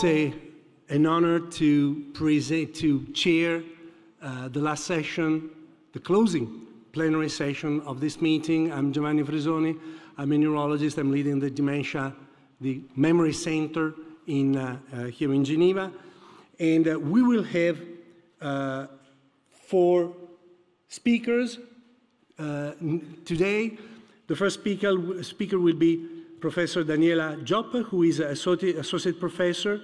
It's an honor to chair the last session, the closing plenary session of this meeting. I'm Giovanni Frisoni. I'm a neurologist. I'm leading the Dementia, the Memory Center here in Geneva. And we will have 4 speakers today. The first speaker will be Professor Daniela Jopp, who is associate professor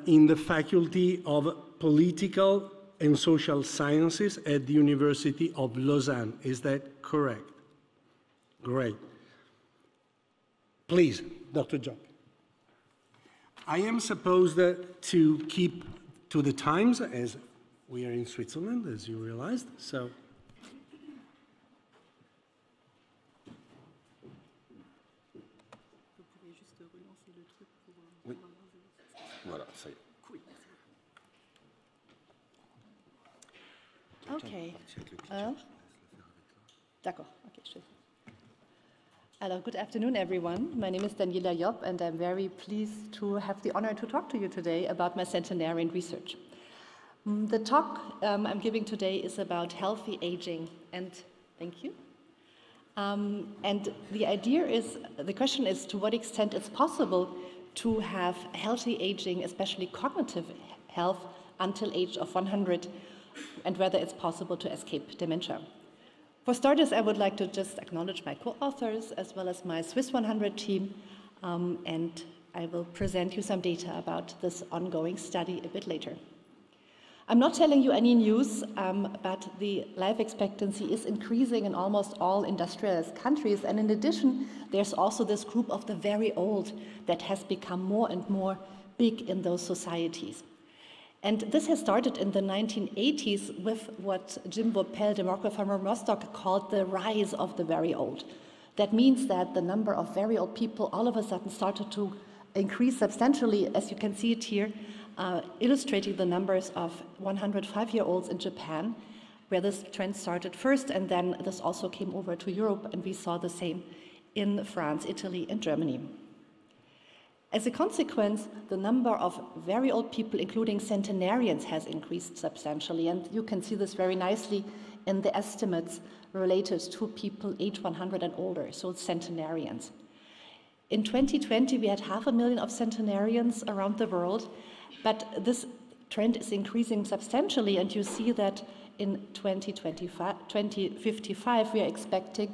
in the Faculty of Political and Social Sciences at the University of Lausanne. Is that correct? Great. Please, Dr. Jopp. I am supposed to keep to the times, as we are in Switzerland, as you realized. So. Voilà, ça y est. Okay. D'accord. Okay, sure. Hello, good afternoon, everyone. My name is Daniela Jopp, and I'm very pleased to have the honor to talk to you today about my centenarian research. The talk I'm giving today is about healthy aging, and thank you. And the idea is, the question is, to what extent it's possible to have healthy aging, especially cognitive health, until age of 100, and whether it's possible to escape dementia. For starters, I would like to just acknowledge my co-authors as well as my Swiss 100 team, and I will present you some data about this ongoing study a bit later. I'm not telling you any news, but the life expectancy is increasing in almost all industrialized countries, and in addition, there's also this group of the very old that has become more and more big in those societies. And this has started in the 1980s with what Jim Vopel, demographer from Rostock, called the rise of the very old. That means that the number of very old people all of a sudden started to increase substantially, as you can see it here, illustrating the numbers of 105-year-olds in Japan, where this trend started first, and then this also came over to Europe, and we saw the same in France, Italy, and Germany. As a consequence, the number of very old people, including centenarians, has increased substantially, and you can see this very nicely in the estimates related to people age 100 and older, so centenarians. In 2020, we had 500,000 of centenarians around the world, but this trend is increasing substantially, and you see that in 2055, we are expecting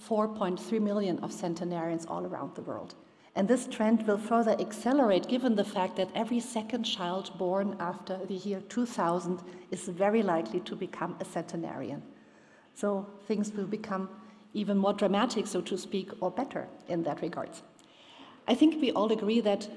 4.3 million of centenarians all around the world. And this trend will further accelerate given the fact that every second child born after the year 2000 is very likely to become a centenarian. So things will become even more dramatic, so to speak, or better in that regard. I think we all agree that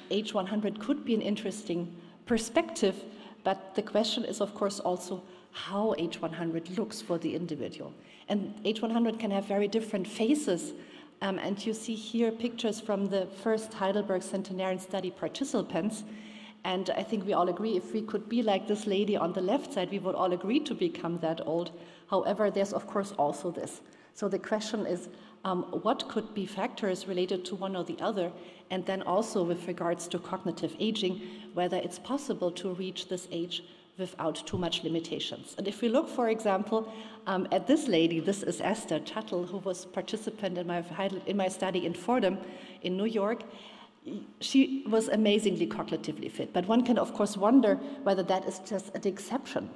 age 100 could be an interesting perspective, but the question is, of course, also how age 100 looks for the individual. And age 100 can have very different phases, and you see here pictures from the first Heidelberg Centenarian Study participants, and I think we all agree if we could be like this lady on the left side, we would all agree to become that old. However, there's of course also this. So the question is, what could be factors related to one or the other, and then also with regards to cognitive aging, whether it's possible to reach this age without too much limitations. And if we look, for example, at this lady, this is Esther Tuttle, who was participant in my study in Fordham in New York. She was amazingly cognitively fit, but one can of course wonder whether that is just an exception.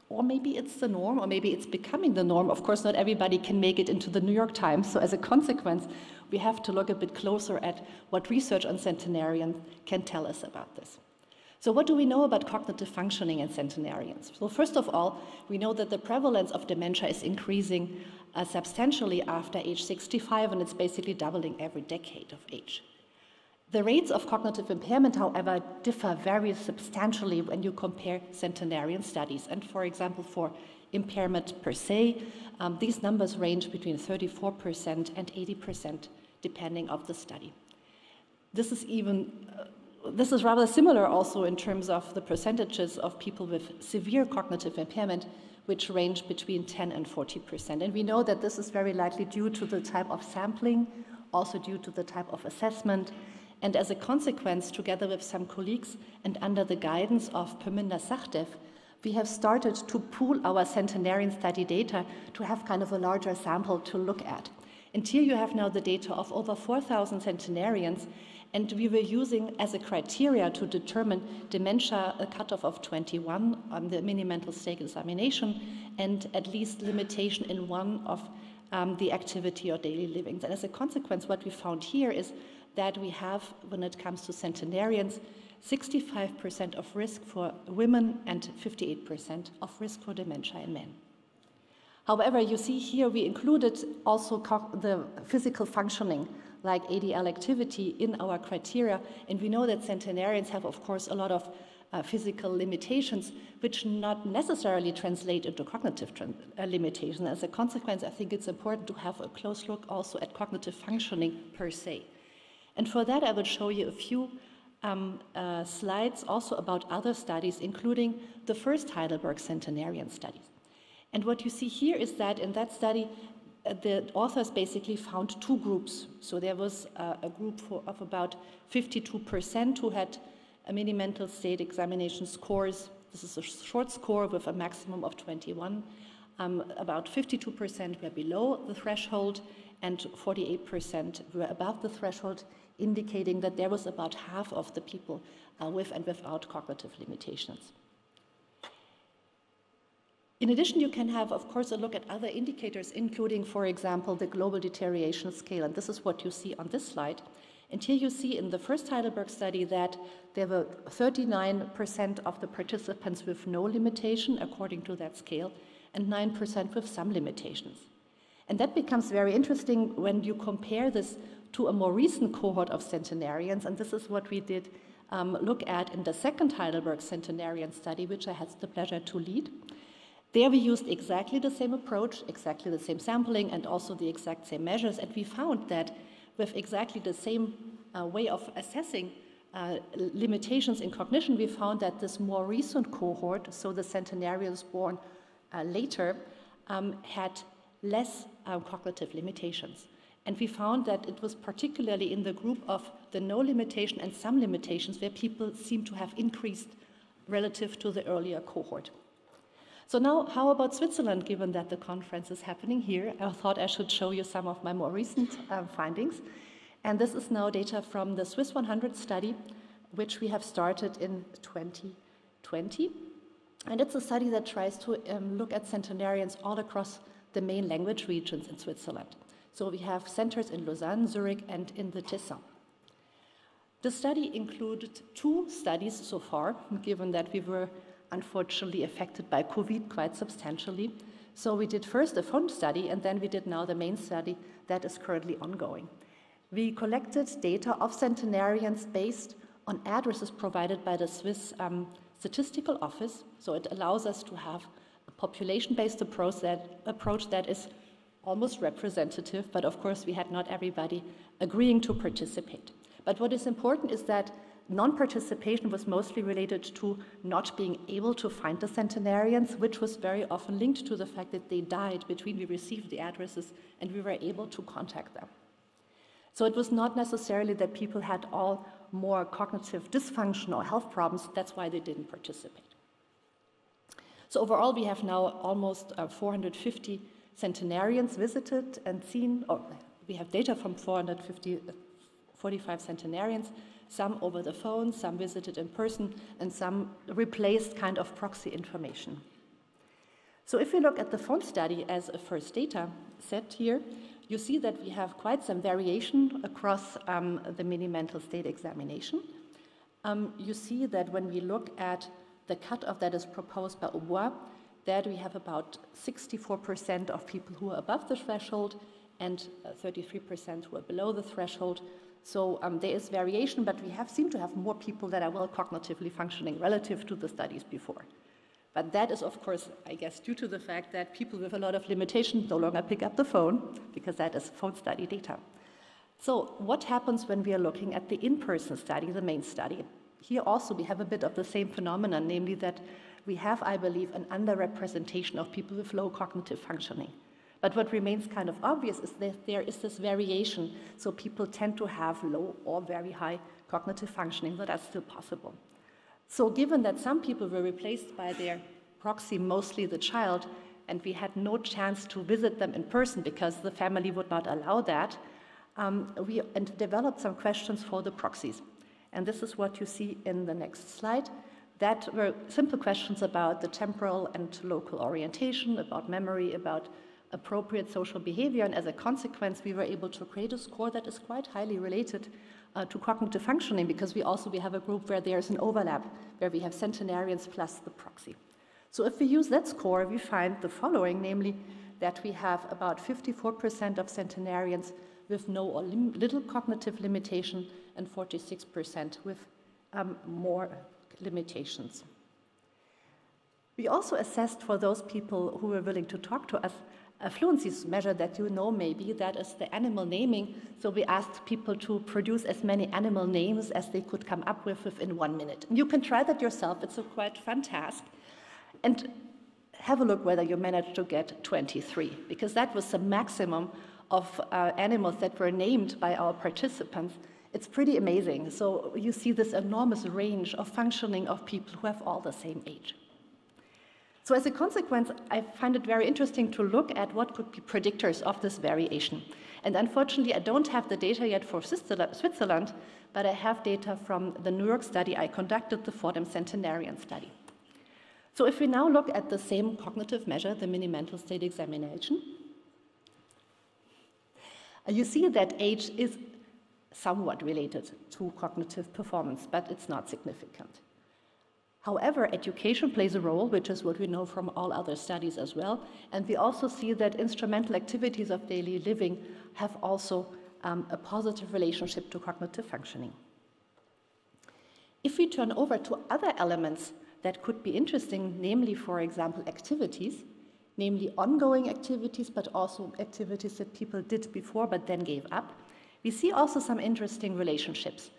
Or maybe it's the norm, or maybe it's becoming the norm. Of course, not everybody can make it into the New York Times, so as a consequence, we have to look a bit closer at what research on centenarians can tell us about this. So what do we know about cognitive functioning in centenarians? So first of all, we know that the prevalence of dementia is increasing substantially after age 65, and it's basically doubling every decade of age. The rates of cognitive impairment, however, differ very substantially when you compare centenarian studies. And for example, for impairment per se, these numbers range between 34% and 80%, depending on the study. This is rather similar also in terms of the percentages of people with severe cognitive impairment, which range between 10 and 40%. And we know that this is very likely due to the type of sampling, also due to the type of assessment, And as a consequence, together with some colleagues and under the guidance of Perminder Sachdev, we have started to pool our centenarian study data to have kind of a larger sample to look at. And here you have now the data of over 4,000 centenarians, and we were using as a criteria to determine dementia a cutoff of 21 on the mini-mental state examination and at least limitation in one of the activity or daily living. And as a consequence, what we found here is that we have, when it comes to centenarians, 65% of risk for women and 58% of risk for dementia in men. However, you see here we included also the physical functioning, like ADL activity, in our criteria, and we know that centenarians have, of course, a lot of physical limitations, which not necessarily translate into cognitive limitations. As a consequence, I think it's important to have a close look also at cognitive functioning per se. And for that, I will show you a few slides also about other studies, including the first Heidelberg centenarian studies. And what you see here is that in that study, the authors basically found two groups. So there was a group of about 52% who had a mini-mental state examination scores. This is a short score with a maximum of 21. About 52% were below the threshold, and 48% were above the threshold, indicating that there was about half of the people with and without cognitive limitations. In addition, you can have, of course, a look at other indicators, including, for example, the global deterioration scale. And this is what you see on this slide. And here you see in the first Heidelberg study that there were 39% of the participants with no limitation, according to that scale, and 9% with some limitations. And that becomes very interesting when you compare this to a more recent cohort of centenarians. And this is what we did look at in the second Heidelberg centenarian study, which I had the pleasure to lead. There we used exactly the same approach, exactly the same sampling, and also the exact same measures. And we found that with exactly the same way of assessing limitations in cognition, we found that this more recent cohort, so the centenarians born later, had less cognitive limitations. And we found that it was particularly in the group of the no limitation and some limitations where people seem to have increased relative to the earlier cohort. So now, how about Switzerland, given that the conference is happening here? I thought I should show you some of my more recent findings. And this is now data from the Swiss 100 study, which we have started in 2020. And it's a study that tries to look at centenarians all across the main language regions in Switzerland. So we have centers in Lausanne, Zurich, and in the Tessin. The study included two studies so far, given that we were unfortunately affected by COVID quite substantially. So we did first a phone study, and then we did now the main study that is currently ongoing. We collected data of centenarians based on addresses provided by the Swiss Statistical Office. So it allows us to have a population-based approach that is almost representative, but of course we had not everybody agreeing to participate. But what is important is that non-participation was mostly related to not being able to find the centenarians, which was very often linked to the fact that they died between we received the addresses and we were able to contact them. So it was not necessarily that people had all more cognitive dysfunction or health problems. That's why they didn't participate. So overall, we have now almost 450 centenarians visited and seen, or we have data from 445 centenarians, some over the phone, some visited in person, and some replaced kind of proxy information. So if we look at the phone study as a first data set here, you see that we have quite some variation across the mini-mental state examination. You see that when we look at the cutoff that is proposed by Aubois, that we have about 64% of people who are above the threshold and 33% who are below the threshold. So there is variation, but we seem to have more people that are well cognitively functioning relative to the studies before. But that is, of course, I guess, due to the fact that people with a lot of limitations no longer pick up the phone, because that is phone study data. So what happens when we are looking at the in-person study, the main study? Here also we have a bit of the same phenomenon, namely that we have, I believe, an underrepresentation of people with low cognitive functioning. But what remains kind of obvious is that there is this variation, so people tend to have low or very high cognitive functioning, so that's still possible. So given that some people were replaced by their proxy, mostly the child, and we had no chance to visit them in person because the family would not allow that, we developed some questions for the proxies. And this is what you see in the next slide. That were simple questions about the temporal and local orientation, about memory, about appropriate social behavior, and as a consequence, we were able to create a score that is quite highly related to cognitive functioning, because we have a group where there's an overlap, where we have centenarians plus the proxy. So if we use that score, we find the following, namely that we have about 54% of centenarians with no or little cognitive limitation and 46% with more limitations. We also assessed for those people who were willing to talk to us a fluency measure that you know maybe, that is the animal naming. So we asked people to produce as many animal names as they could come up with within 1 minute. And you can try that yourself, it's a quite fun task. And have a look whether you managed to get 23, because that was the maximum of animals that were named by our participants. It's pretty amazing. So you see this enormous range of functioning of people who have all the same age. So as a consequence, I find it very interesting to look at what could be predictors of this variation. And unfortunately, I don't have the data yet for Switzerland, but I have data from the New York study I conducted, the Fordham Centenarian study. So if we now look at the same cognitive measure, the mini-mental state examination, you see that age is somewhat related to cognitive performance, but it's not significant. However, education plays a role, which is what we know from all other studies as well, and we also see that instrumental activities of daily living have also a positive relationship to cognitive functioning. If we turn over to other elements that could be interesting, namely, for example, activities, namely ongoing activities, but also activities that people did before but then gave up, we see also some interesting relationships.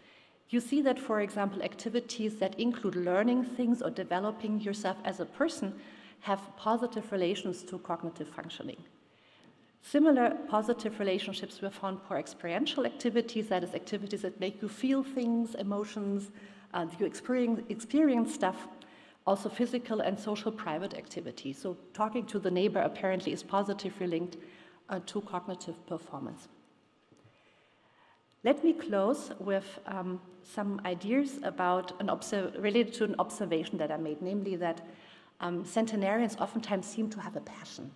You see that, for example, activities that include learning things or developing yourself as a person have positive relations to cognitive functioning. Similar positive relationships were found for experiential activities, that is, activities that make you feel things, emotions, you experience stuff, also physical and social private activities. So talking to the neighbor apparently is positively linked to cognitive performance. Let me close with some ideas about related to an observation that I made, namely that centenarians oftentimes seem to have a passion.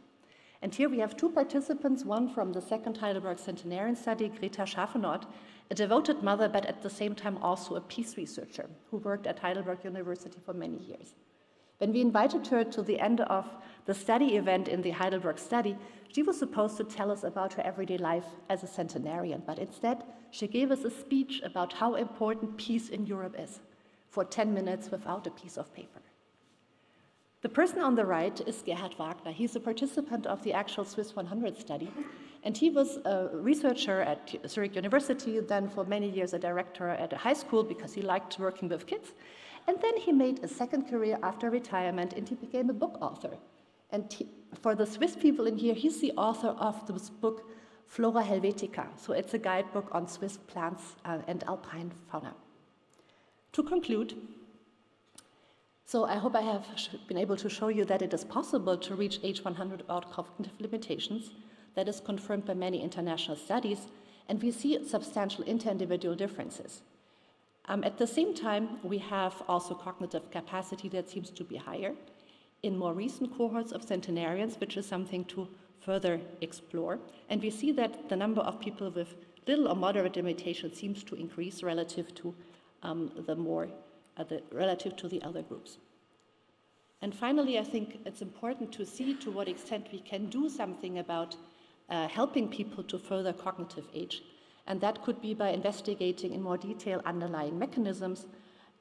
And here we have two participants, one from the second Heidelberg Centenarian study, Greta Schaffenort, a devoted mother, but at the same time also a peace researcher who worked at Heidelberg University for many years. When we invited her to the end of the study event in the Heidelberg study, she was supposed to tell us about her everyday life as a centenarian, but instead she gave us a speech about how important peace in Europe is for 10 minutes without a piece of paper. The person on the right is Gerhard Wagner. He's a participant of the actual Swiss 100 study, and he was a researcher at Zurich University, then for many years a director at a high school because he liked working with kids. And then he made a second career after retirement, and he became a book author. And for the Swiss people in here, he's the author of this book, Flora Helvetica. So it's a guidebook on Swiss plants and alpine fauna. To conclude, so I hope I have been able to show you that it is possible to reach age 100 without cognitive limitations. That is confirmed by many international studies, and we see substantial inter-individual differences. At the same time, we have also cognitive capacity that seems to be higher in more recent cohorts of centenarians, which is something to further explore. And we see that the number of people with little or moderate limitation seems to increase relative to relative to the other groups. And finally, I think it's important to see to what extent we can do something about helping people to further cognitive age. And that could be by investigating in more detail underlying mechanisms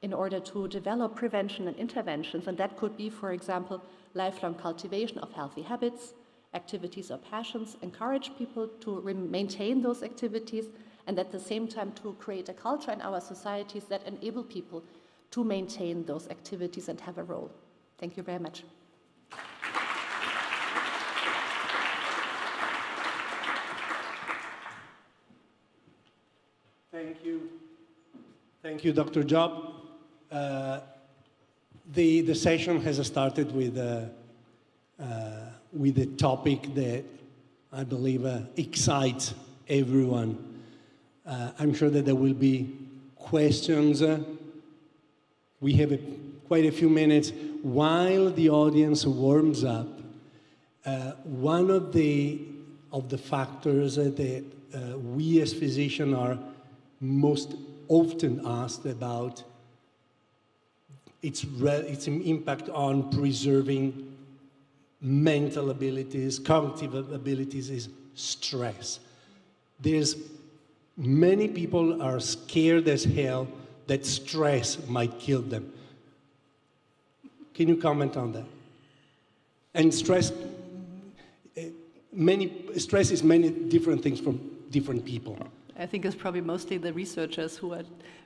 in order to develop prevention and interventions. And that could be, for example, lifelong cultivation of healthy habits, activities or passions, encourage people to maintain those activities, and at the same time to create a culture in our societies that enable people to maintain those activities and have a role. Thank you very much. Thank you. Thank you, Dr. Job. The session has started with a topic that I believe excites everyone. I'm sure that there will be questions. We have quite a few minutes. While the audience warms up, one of the factors that we as physicians are most often asked about its impact on preserving mental abilities, cognitive abilities is stress. Many people are scared as hell that stress might kill them. Can you comment on that? And stress is many different things from different people. I think it's probably mostly the researchers who are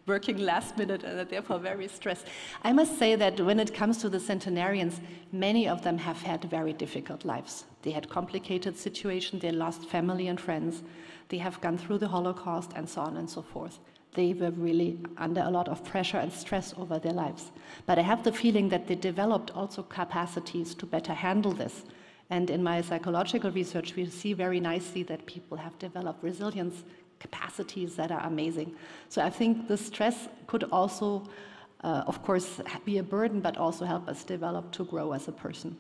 working last minute and are therefore very stressed. I must say that when it comes to the centenarians, many of them have had very difficult lives. They had complicated situations, they lost family and friends, they have gone through the Holocaust and so on and so forth. They were really under a lot of pressure and stress over their lives. But I have the feeling that they developed also capacities to better handle this. And in my psychological research, we see very nicely that people have developed resilience capacities that are amazing. So I think the stress could also, of course, be a burden, but also help us develop to grow as a person.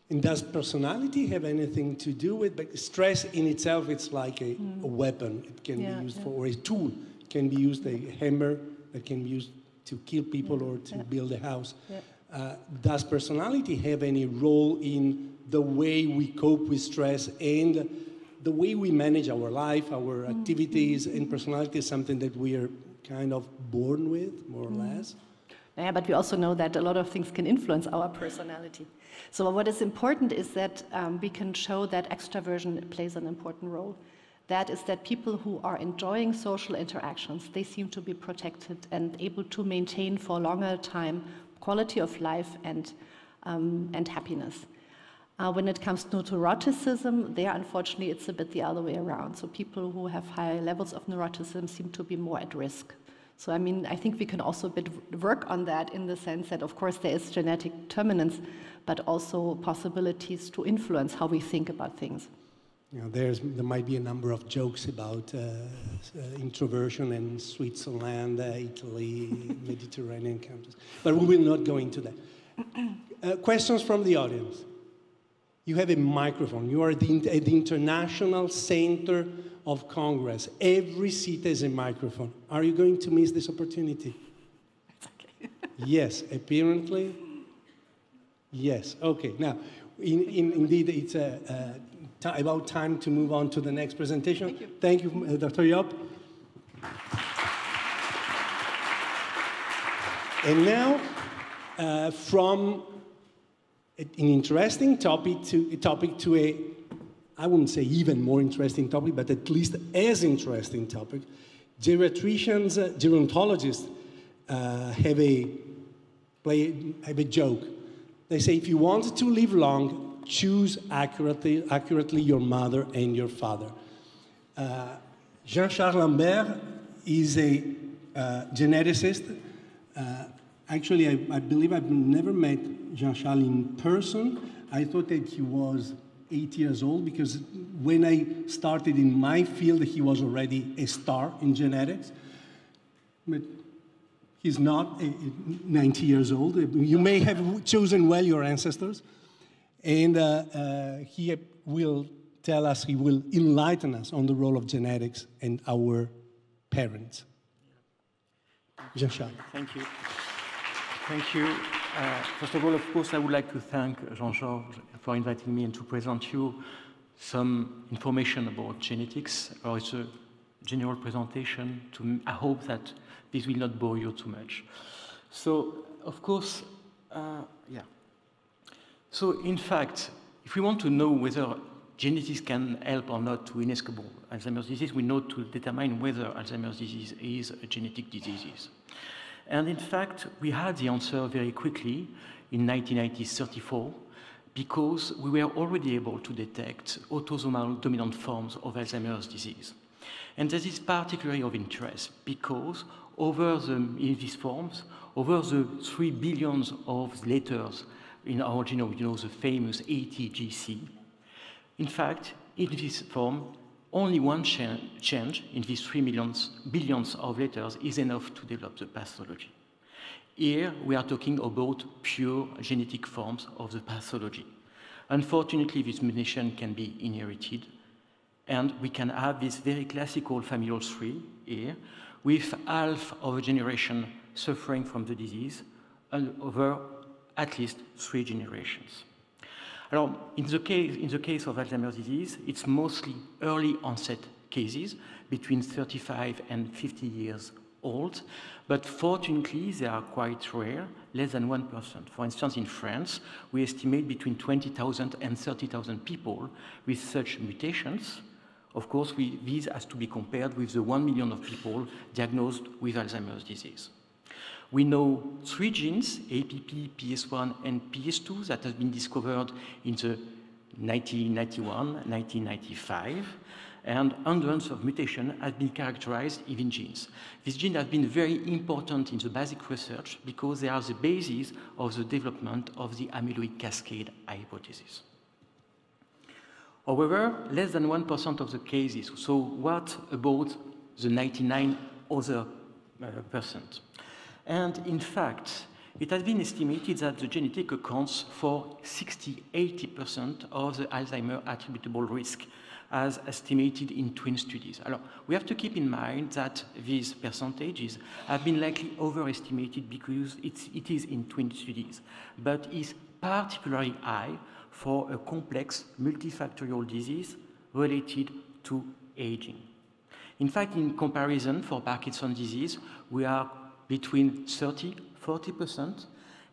And does personality have anything to do with, but stress in itself, it's like a weapon. It can be used for, or a tool. It can be used, a hammer that can be used to kill people or to build a house. Does personality have any role in the way we cope with stress and the way we manage our life, our activities, and personality is something that we are kind of born with, more or less? Yeah, but we also know that a lot of things can influence our personality. So what is important is that we can show that extraversion plays an important role. That is that people who are enjoying social interactions, they seem to be protected and able to maintain for a longer time quality of life and happiness. When it comes to neuroticism, there unfortunately it's a bit the other way around. So people who have high levels of neuroticism seem to be more at risk. So I mean, I think we can also work on that in the sense that of course there is genetic determinants, but also possibilities to influence how we think about things. You know, there might be a number of jokes about introversion in Switzerland, Italy, Mediterranean countries, but we will not go into that. Questions from the audience? You have a microphone. You are at the International Center of Congress. Every seat has a microphone. Are you going to miss this opportunity? It's okay. Yes, apparently. Yes. Okay. Now, indeed, it's about time to move on to the next presentation. Thank you. Thank you, Dr. Job. And now, from an interesting topic to a, I wouldn't say even more interesting topic, but at least as interesting topic. Geriatricians, gerontologists have a joke. They say, if you want to live long, choose accurately your mother and your father. Jean-Charles Lambert is a geneticist. Actually, I believe I've never met Jean-Charles in person. I thought that he was 8 years old because when I started in my field, he was already a star in genetics. But he's not 90 years old. You may have chosen well your ancestors. And he will tell us, he will enlighten us on the role of genetics and our parents. Jean-Charles. Thank you. Thank you. First of all, of course, I would like to thank Jean-Georges for inviting me and to present you some information about genetics. It's a general presentation. I hope that this will not bore you too much. So, of course, So, in fact, if we want to know whether genetics can help or not to inescapable Alzheimer's disease, we know to determine whether Alzheimer's disease is a genetic disease. And in fact, we had the answer very quickly in 1934 because we were already able to detect autosomal dominant forms of Alzheimer's disease. And this is particularly of interest because in these forms, over the 3 billion of letters in our genome, you know, the famous ATGC. In fact, in this form, only one change in these 3 billions of letters is enough to develop the pathology. Here, we are talking about pure genetic forms of the pathology. Unfortunately, this mutation can be inherited, and we can have this very classical familial tree here, with half of a generation suffering from the disease, and over at least 3 generations. Alors, in the case of Alzheimer's disease, it's mostly early onset cases between 35 and 50 years old, but fortunately they are quite rare, less than 1%. For instance, in France, we estimate between 20,000 and 30,000 people with such mutations. Of course, these has to be compared with the 1 million of people diagnosed with Alzheimer's disease. We know 3 genes, APP, PS1, and PS2, that have been discovered in the 1991, 1995, and hundreds of mutations have been characterized in genes. These genes have been very important in the basic research because they are the basis of the development of the amyloid cascade hypothesis. However, less than 1% of the cases. So what about the 99 other percent? And in fact, it has been estimated that the genetic accounts for 60–80% of the Alzheimer attributable risk, as estimated in twin studies. Alors, we have to keep in mind that these percentages have been likely overestimated because it is in twin studies, but is particularly high for a complex multifactorial disease related to aging. In fact, in comparison for Parkinson's disease, we are between 30–40%,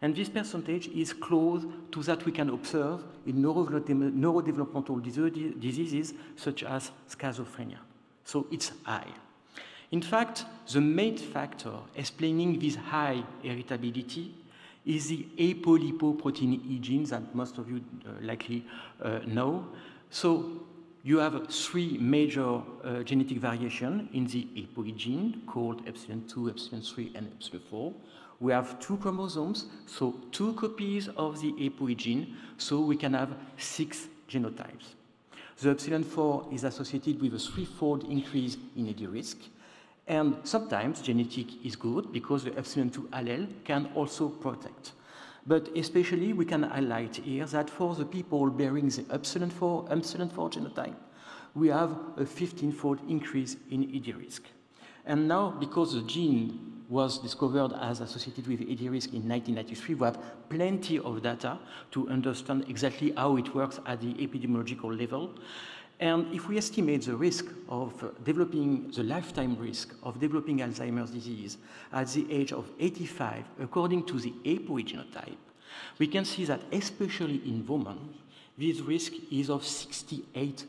and this percentage is close to that we can observe in neurodevelopmental diseases such as schizophrenia. So it's high. In fact, the main factor explaining this high heritability is the apolipoprotein E gene that most of you likely know. So you have 3 major genetic variations in the APOE gene called epsilon2, epsilon3, and epsilon4. We have 2 chromosomes, so 2 copies of the APOE gene, so we can have 6 genotypes. The epsilon4 is associated with a 3-fold increase in AD risk, and sometimes genetic is good because the epsilon2 allele can also protect. But especially we can highlight here that for the people bearing the epsilon4 genotype, we have a 15-fold increase in AD risk. And now, because the gene was discovered as associated with AD risk in 1993, we have plenty of data to understand exactly how it works at the epidemiological level. And if we estimate the risk of developing, the lifetime risk of developing Alzheimer's disease at the age of 85, according to the APOE genotype, we can see that especially in women, this risk is of 68%.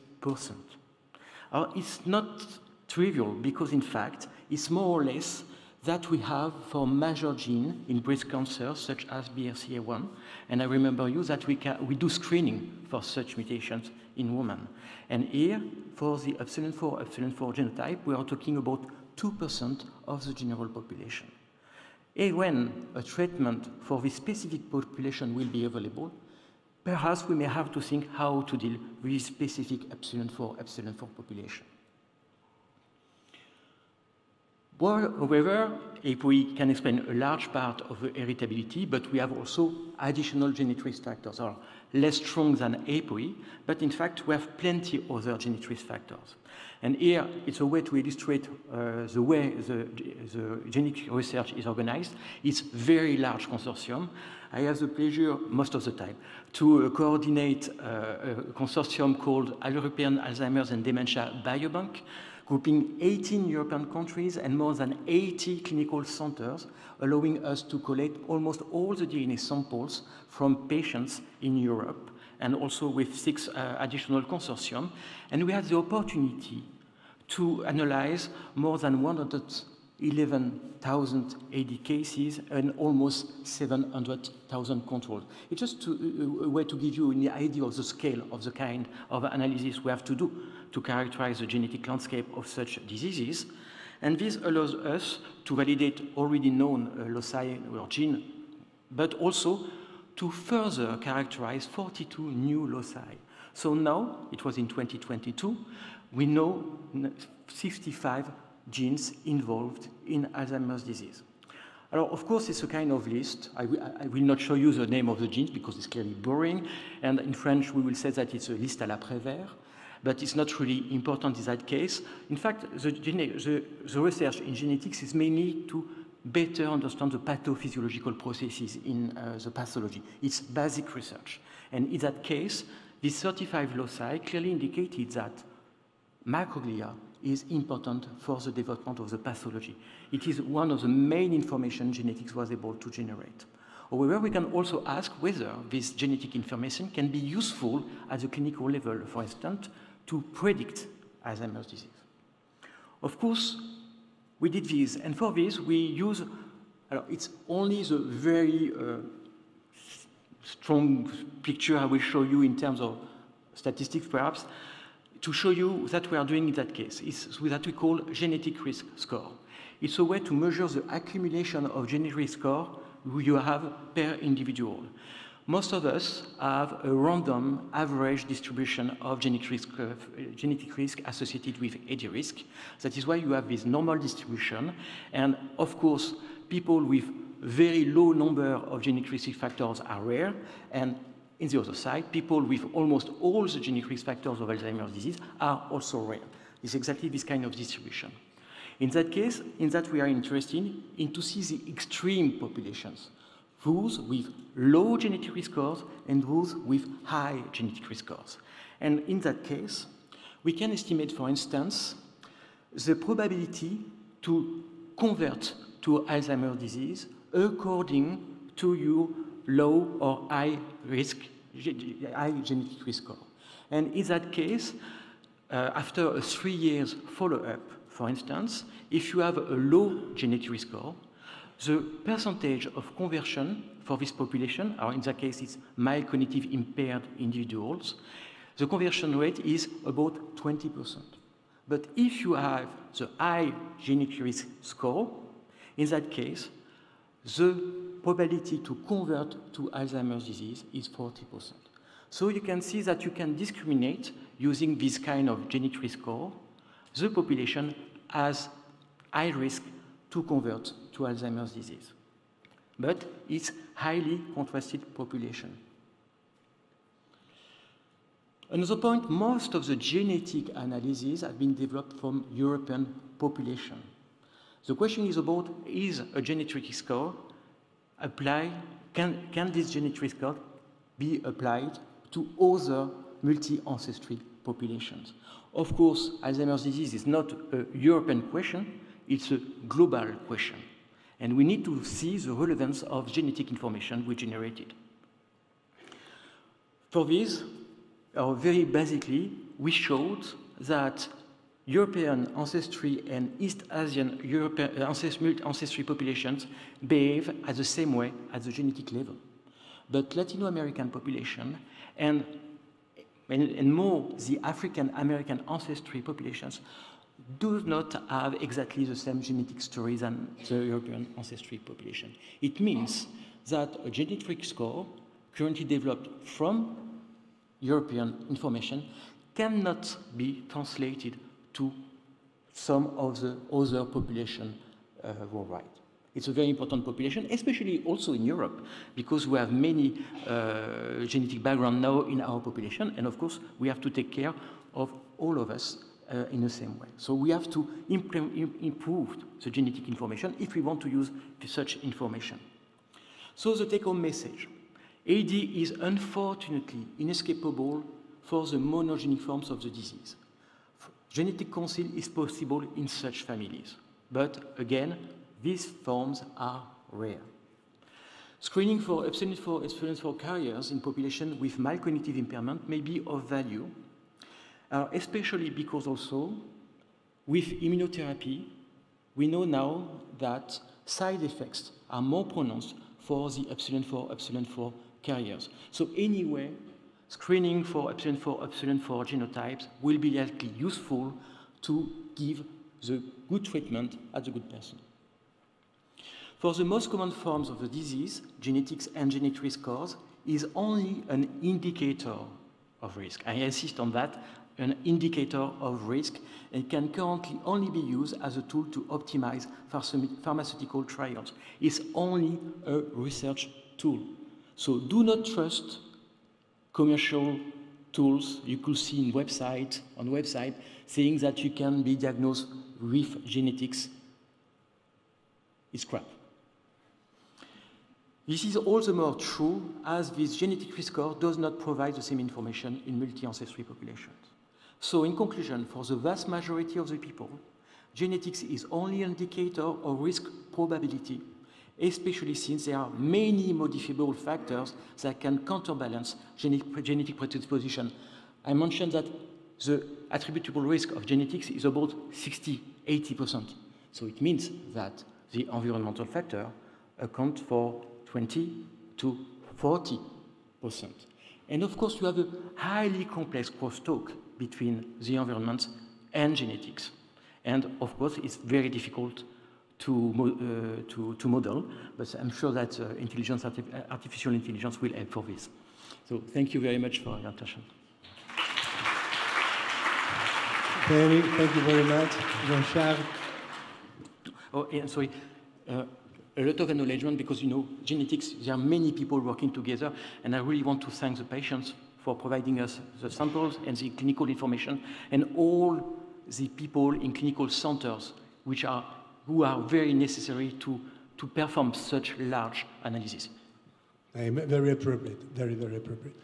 It's not trivial because in fact, it's more or less that we have for major genes in breast cancer, such as BRCA1. And I remember you that we do screening for such mutations in women. And here, for the epsilon4 genotype, we are talking about 2% of the general population. And when a treatment for this specific population will be available, perhaps we may have to think how to deal with specific epsilon4 population. However, APOE can explain a large part of the heritability, but we have also additional genetic risk factors, or less strong than APOE, but in fact we have plenty of other genetic risk factors. And here it's a way to illustrate the way the genetic research is organized. It's a very large consortium. I have the pleasure, most of the time, to coordinate a consortium called European Alzheimer's and Dementia Biobank, grouping 18 European countries and more than 80 clinical centers, allowing us to collect almost all the DNA samples from patients in Europe, and also with 6 additional consortium. And we had the opportunity to analyze more than 111,000 AD cases and almost 700,000 controls. It's just a way to give you an idea of the scale of the kind of analysis we have to do to characterize the genetic landscape of such diseases. And this allows us to validate already known loci or gene, but also to further characterize 42 new loci. So now, it was in 2022, we know 65 genes involved in Alzheimer's disease. Alors, of course, it's a kind of list. I will not show you the name of the genes because it's clearly boring. And in French, we will say that it's a list à la Prévert, but it's not really important in that case. In fact, the research in genetics is mainly to better understand the pathophysiological processes in the pathology. It's basic research. And in that case, these 35 loci clearly indicated that microglia is important for the development of the pathology. It is one of the main information genetics was able to generate. However, we can also ask whether this genetic information can be useful at the clinical level, for instance, to predict Alzheimer's disease. Of course, we did this, and for this we use, it's only the very strong picture I will show you in terms of statistics perhaps, to show you that we are doing in that case. It's what we call genetic risk score. It's a way to measure the accumulation of genetic risk score you have per individual. Most of us have a random average distribution of genetic risk associated with age risk. That is why you have this normal distribution. And of course, people with very low number of genetic risk factors are rare. And in the other side, people with almost all the genetic risk factors of Alzheimer's disease are also rare. It's exactly this kind of distribution. In that case, in that we are interested in to see the extreme populations, those with low genetic risk scores and those with high genetic risk scores. And in that case, we can estimate, for instance, the probability to convert to Alzheimer's disease according to your low or high genetic risk score. And in that case, after a 3 years follow-up, for instance, if you have a low genetic risk score, the percentage of conversion for this population, or in that case it's mild cognitive impaired individuals, the conversion rate is about 20%. But if you have the high genetic risk score, in that case, the probability to convert to Alzheimer's disease is 40%. So you can see that you can discriminate using this kind of genetic risk score. The population has high risk to convert to Alzheimer's disease. But it's highly contrasted population. Another point, most of the genetic analyses have been developed from European population. The question is about, is a genetic risk score applied, can this genetic risk score be applied to other multi-ancestry populations? Of course, Alzheimer's disease is not a European question, it's a global question. And we need to see the relevance of genetic information we generated. For this, very basically, we showed that European ancestry and East Asian European ancestry populations behave at the same way at the genetic level. But Latino American population and more the African American ancestry populations do not have exactly the same genetic story than the European ancestry population. It means that a genetic score currently developed from European information cannot be translated to some of the other population worldwide. It's a very important population, especially also in Europe, because we have many genetic background now in our population, and of course we have to take care of all of us in the same way. So we have to improve the genetic information if we want to use such information. So the take-home message. AD is unfortunately inescapable for the monogenic forms of the disease. Genetic conceal is possible in such families, but again, these forms are rare. Screening for epsilon-4 carriers in population with mild cognitive impairment may be of value, especially because also with immunotherapy, we know now that side effects are more pronounced for the epsilon-4 carriers. So anyway, screening for epsilon-4 genotypes will be likely useful to give the good treatment at the good person. For the most common forms of the disease, genetics and genetic risk scores is only an indicator of risk. I insist on that, an indicator of risk, and can currently only be used as a tool to optimize pharmaceutical trials. It's only a research tool. So do not trust commercial tools you could see on website saying that you can be diagnosed with genetics. It's crap. This is all the more true as this genetic risk score does not provide the same information in multi-ancestry populations. So in conclusion, for the vast majority of the people, genetics is only an indicator of risk probability, especially since there are many modifiable factors that can counterbalance genetic predisposition. I mentioned that the attributable risk of genetics is about 60–80%. So it means that the environmental factor account for 20–40%. And of course, you have a highly complex crosstalk between the environment and genetics. And of course, it's very difficult to model, but I'm sure that artificial intelligence will help for this. So thank you very much for your attention. Thank you very much, Jean-Charles. Oh, and sorry. A lot of acknowledgement because, you know, genetics, there are many people working together, and I really want to thank the patients for providing us the samples and the clinical information, and all the people in clinical centers who are very necessary to perform such large analysis. Very appropriate, very, very appropriate.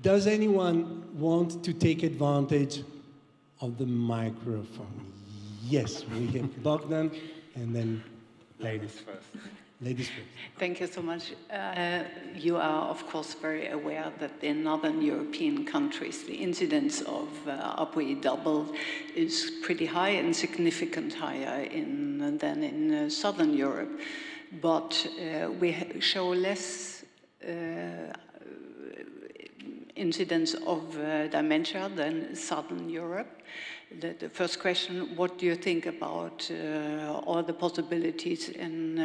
Does anyone want to take advantage of the microphone? Yes, we can. Bogdan, and then ladies first. Ladies first. Thank you so much. You are, of course, very aware that in northern European countries, the incidence of ApoE double is pretty high and significant higher than in southern Europe. But we show less incidence of dementia than southern Europe. The first question, what do you think about all the possibilities in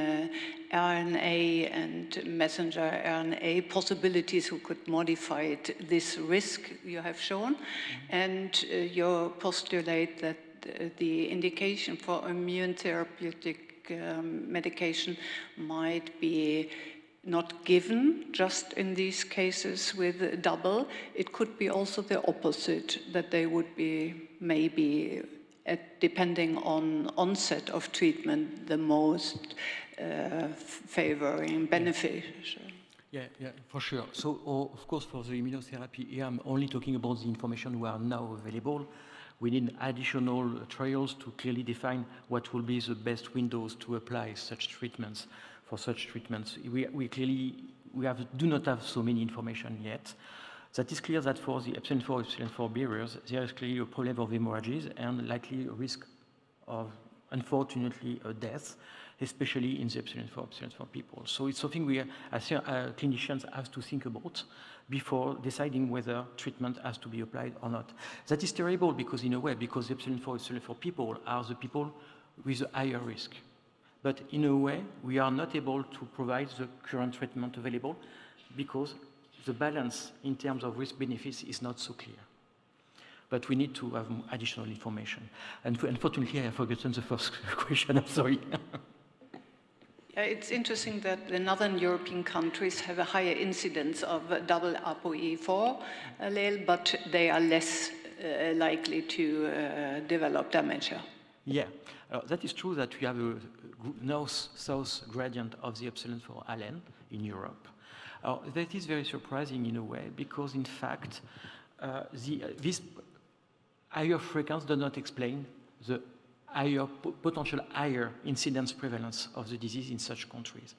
RNA and messenger RNA possibilities who could modify this risk you have shown? And you postulate that the indication for immune therapeutic medication might be not given just in these cases with double. It could be also the opposite, that they would be maybe, depending on onset of treatment, the most favoring beneficial. Yeah, for sure. So, of course, for the immunotherapy, here I'm only talking about the information we are now available. We need additional trials to clearly define what will be the best windows to apply such treatments. For such treatments, we clearly do not have so many information yet. That is clear that for the epsilon-4 bearers, there is clearly a problem of hemorrhages and likely a risk of, unfortunately, a death, especially in the epsilon-4 people. So it's something we, as clinicians, have to think about before deciding whether treatment has to be applied or not. That is terrible because, in a way, because the epsilon-4 people are the people with a higher risk. But in a way, we are not able to provide the current treatment available because the balance in terms of risk benefits is not so clear. But we need to have additional information. And unfortunately, I have forgotten the first question. I'm sorry. Yeah, it's interesting that the northern European countries have a higher incidence of double ApoE4 allele, but they are less likely to develop dementia. Yeah, that is true that we have a north-south gradient of the epsilon-4 allele in Europe. That is very surprising in a way because, in fact, this higher frequency does not explain the potential higher incidence prevalence of the disease in such countries.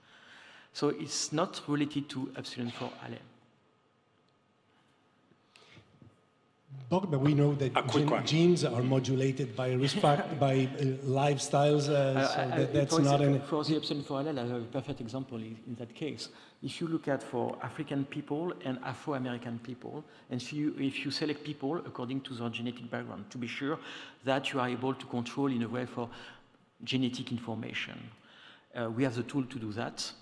So it's not related to epsilon-4 allele. But we know that genes are modulated by risk by lifestyles, so that's not an... For the epsilon 4 allele, I have a perfect example in that case. If you look at for African people and Afro-American people, and if you select people according to their genetic background, to be sure that you are able to control in a way for genetic information. We have the tool to do that.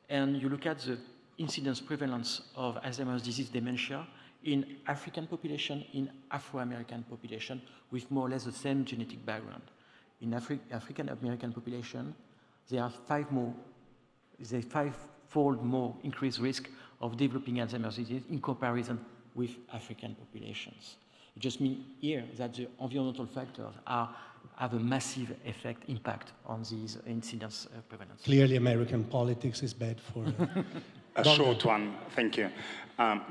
And you look at the incidence prevalence of Alzheimer's disease dementia in African population, in Afro-American population, with more or less the same genetic background. In African-American population, there are five-fold more increased risk of developing Alzheimer's disease in comparison with African populations. It just means here that the environmental factors have a massive impact on these incidence prevalence. Clearly, American politics is bad for... A short one, thank you.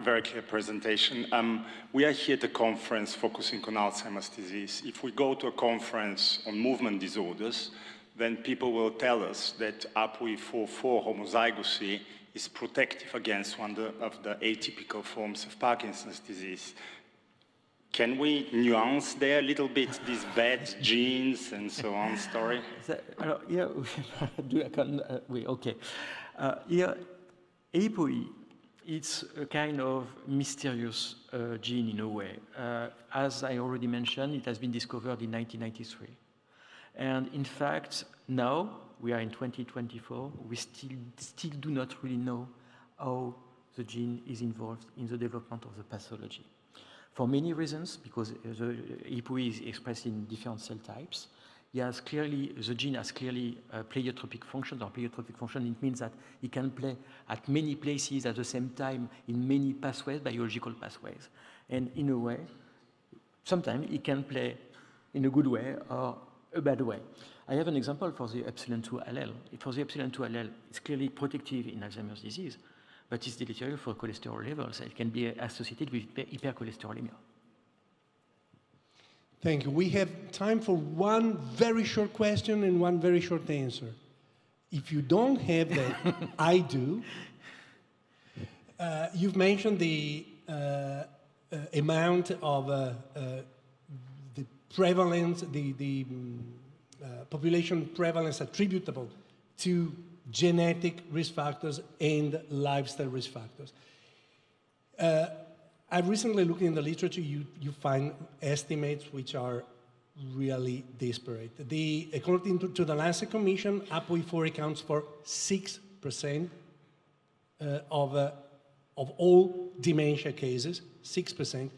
Very clear presentation. We are here at a conference focusing on Alzheimer's disease. If we go to a conference on movement disorders, then people will tell us that APOE4/4 homozygosy is protective against one of the atypical forms of Parkinson's disease. Can we nuance there a little bit these bad genes and so on story? Yeah, okay. Here, APOE, it's a kind of mysterious gene in a way. As I already mentioned, it has been discovered in 1993. And in fact, now, we are in 2024, we still do not really know how the gene is involved in the development of the pathology. For many reasons, because the APOE is expressed in different cell types. The gene has clearly pleiotropic function, or pleiotropic function. It means that it can play at many places at the same time in many pathways, biological pathways. And in a way, sometimes it can play in a good way or a bad way. I have an example for the epsilon 2 allele. For the epsilon 2 allele, it's clearly protective in Alzheimer's disease, but it's deleterious for cholesterol levels. It can be associated with hypercholesterolemia. Thank you. We have time for one very short question and one very short answer. If you don't have that, I do. You've mentioned the amount of the prevalence, the population prevalence attributable to genetic risk factors and lifestyle risk factors. I've recently looked in the literature, you find estimates which are really disparate. According to the Lancet Commission, APOE4 accounts for 6% of all dementia cases, 6%.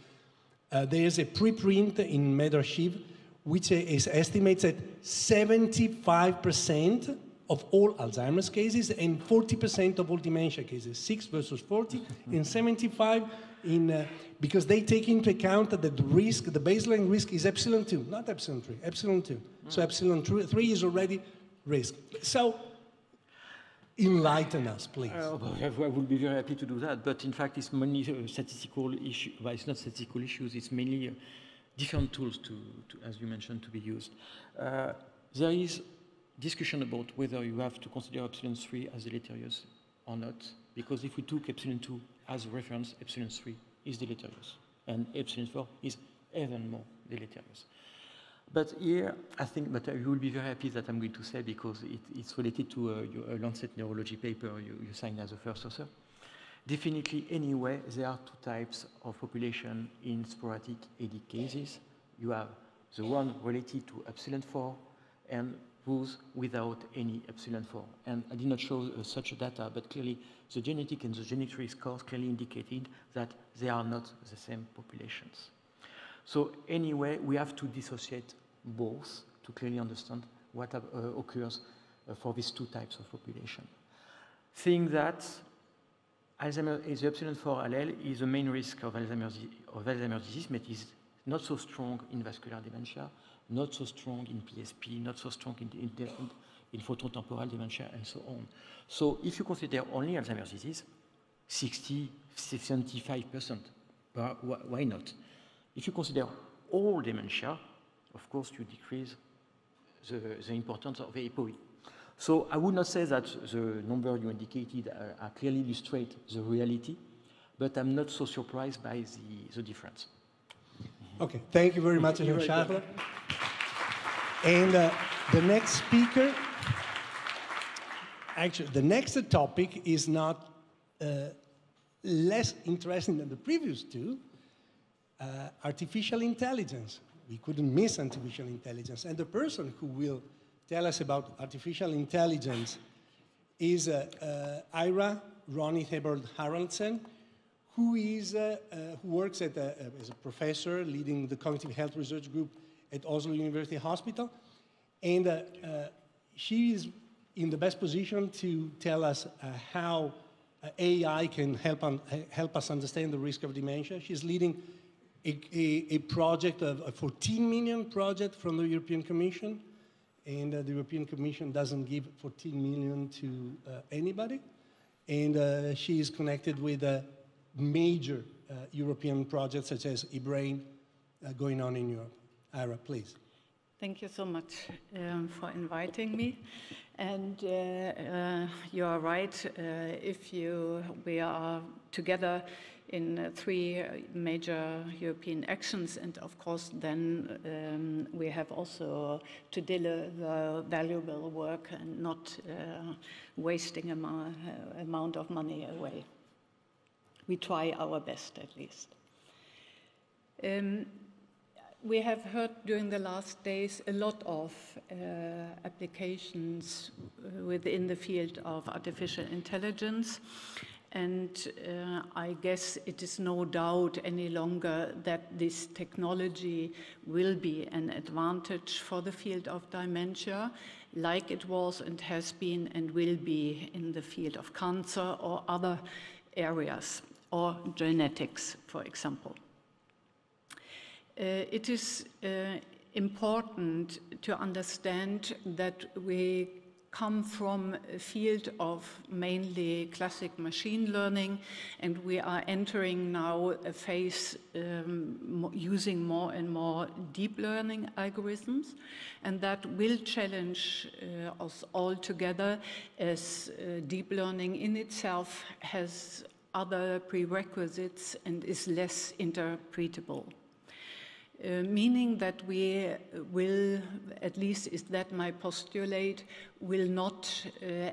There's a preprint in MedArchive which estimates that 75% of all Alzheimer's cases and 40% of all dementia cases, 6 versus 40, and 75 because they take into account that the risk, the baseline risk is epsilon 2, not epsilon 3, epsilon 2. So epsilon 3 is already risk. So enlighten us, please. I would be very happy to do that, but in fact it's mainly statistical issue. Well, it's not statistical issues, it's mainly different tools as you mentioned, to be used. There is discussion about whether you have to consider epsilon 3 as deleterious or not, because if we took epsilon 2 as a reference, epsilon 3 is deleterious, and epsilon 4 is even more deleterious. But here, I think, but you will be very happy that I'm going to say, because it's related to a Lancet Neurology paper you signed as a first author. Definitely, anyway, there are two types of population in sporadic AD cases. You have the one related to epsilon 4 and those without any epsilon 4. And I did not show such data, but clearly the genetic and the genetic scores clearly indicated that they are not the same populations. So anyway, we have to dissociate both to clearly understand what occurs for these two types of population. Seeing that Alzheimer's, the epsilon 4 allele is the main risk of Alzheimer's disease, but is not so strong in vascular dementia, not so strong in PSP, not so strong in phototemporal dementia, and so on. So if you consider only Alzheimer's disease, 75%, why not? If you consider all dementia, of course, you decrease the importance of APOE. So I would not say that the number you indicated are clearly illustrate the reality, but I'm not so surprised by the difference. Okay, thank you very much, Jean-Charles. And the next speaker, actually, the next topic is not less interesting than the previous two, artificial intelligence. We couldn't miss artificial intelligence. And the person who will tell us about artificial intelligence is Ira Ronnie Thebold Haraldsen, who works as a professor leading the Cognitive Health Research Group at Oslo University Hospital. And she is in the best position to tell us how AI can help us understand the risk of dementia. She's leading a project, a 14 million project from the European Commission. And the European Commission doesn't give 14 million to anybody. And she is connected with major European projects such as eBrain going on in Europe. Ira, please. Thank you so much for inviting me. And you are right, we are together in 3 major European actions, and of course then we have also to deliver valuable work and not wasting amount of money away. We try our best, at least. We have heard during the last days a lot of applications within the field of artificial intelligence, and I guess it is no doubt any longer that this technology will be an advantage for the field of dementia, like it was and has been and will be in the field of cancer or other areas, or genetics, for example. It is important to understand that we come from a field of mainly classic machine learning, and we are entering now a phase using more and more deep learning algorithms, and that will challenge us all together, as deep learning in itself has other prerequisites and is less interpretable. Meaning that we will, at least is that my postulate, will not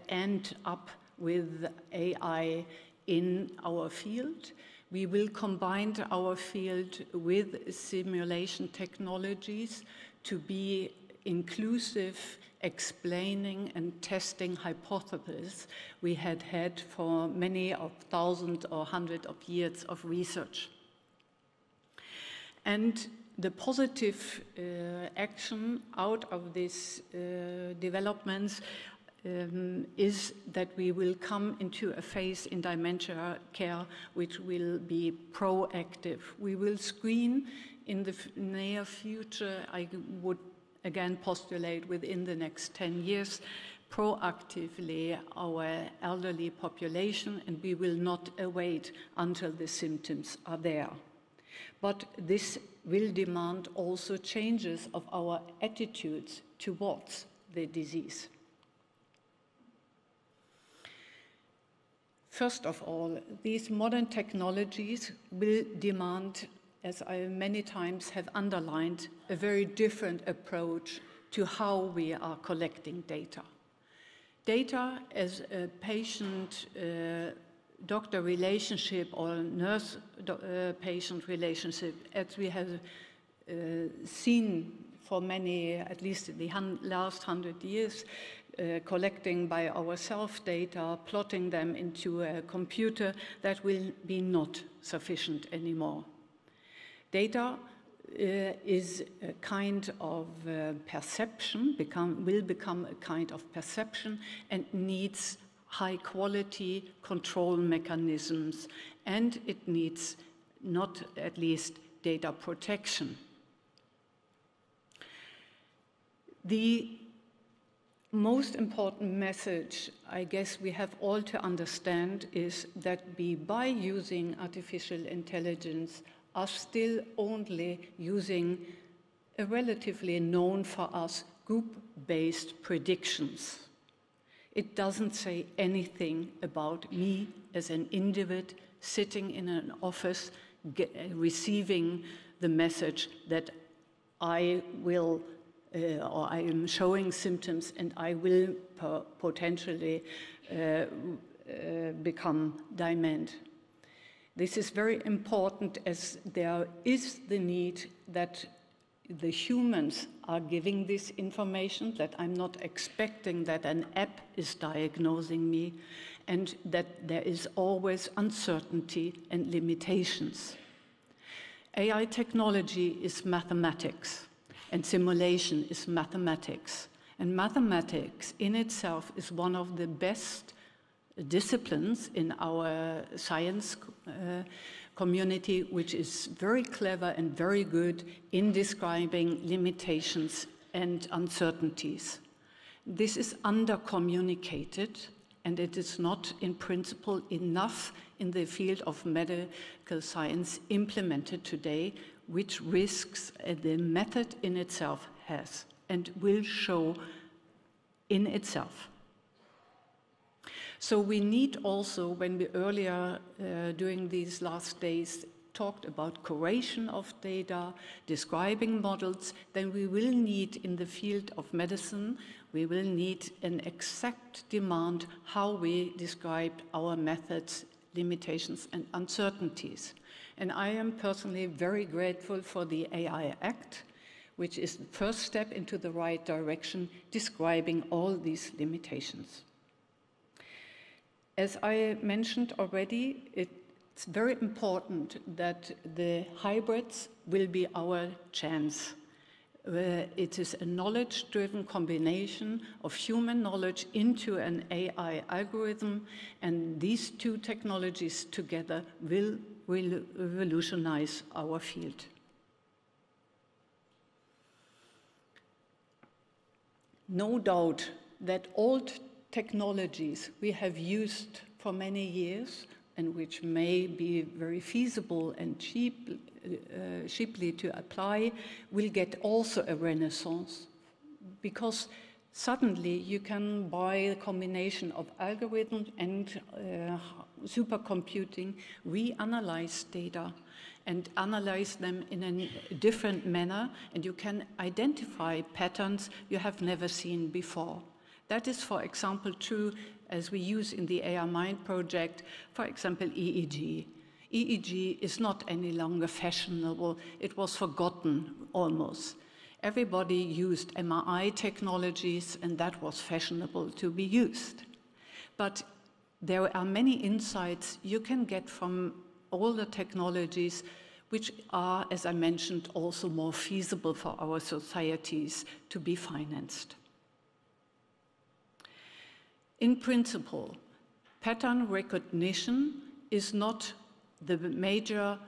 end up with AI in our field. We will combine our field with simulation technologies to be inclusive, explaining and testing hypotheses we had for many of thousands or hundreds of years of research. And the positive action out of these developments is that we will come into a phase in dementia care which will be proactive. We will screen in the near future, I would again postulate within the next 10 years, proactively our elderly population, and we will not await until the symptoms are there. But this will demand also changes of our attitudes towards the disease. First of all, these modern technologies will demand, as I many times have underlined, a very different approach to how we are collecting data. Data as a patient-doctor relationship or nurse-patient relationship, as we have seen for many, at least in the last 100 years, collecting by ourselves data, plotting them into a computer, that will be not sufficient anymore. Data is a kind of perception, will become a kind of perception, and needs high quality control mechanisms, and it needs not at least data protection. The most important message I guess we have all to understand is that we, by using artificial intelligence, are still only using a relatively known for us group-based predictions. It doesn't say anything about me as an individual sitting in an office receiving the message that I will, or I am showing symptoms and I will potentially become dement. This is very important, as there is the need that the humans are giving this information, that I'm not expecting that an app is diagnosing me, and that there is always uncertainty and limitations. AI technology is mathematics, and simulation is mathematics. And mathematics in itself is one of the best disciplines in our science community, which is very clever and very good in describing limitations and uncertainties. This is under-communicated, and it is not, in principle, enough in the field of medical science implemented today, which risks the method in itself has and will show in itself. So we need also, when we earlier during these last days talked about curation of data, describing models, then we will need in the field of medicine, we will need an exact demand how we describe our methods, limitations and uncertainties. And I am personally very grateful for the AI Act, which is the first step into the right direction, describing all these limitations. As I mentioned already, it's very important that the hybrids will be our chance. It is a knowledge-driven combination of human knowledge into an AI algorithm, and these two technologies together will revolutionize our field. No doubt that old technologies we have used for many years and which may be very feasible and cheaply to apply will get also a renaissance, because suddenly you can buy a combination of algorithm and supercomputing, reanalyze data and analyze them in a different manner, and you can identify patterns you have never seen before. That is, for example, true as we use in the AI Mind project, for example, EEG. EEG is not any longer fashionable. It was forgotten almost. Everybody used MRI technologies, and that was fashionable to be used. But there are many insights you can get from all the technologies which are, as I mentioned, also more feasible for our societies to be financed. In principle, pattern recognition is not the major,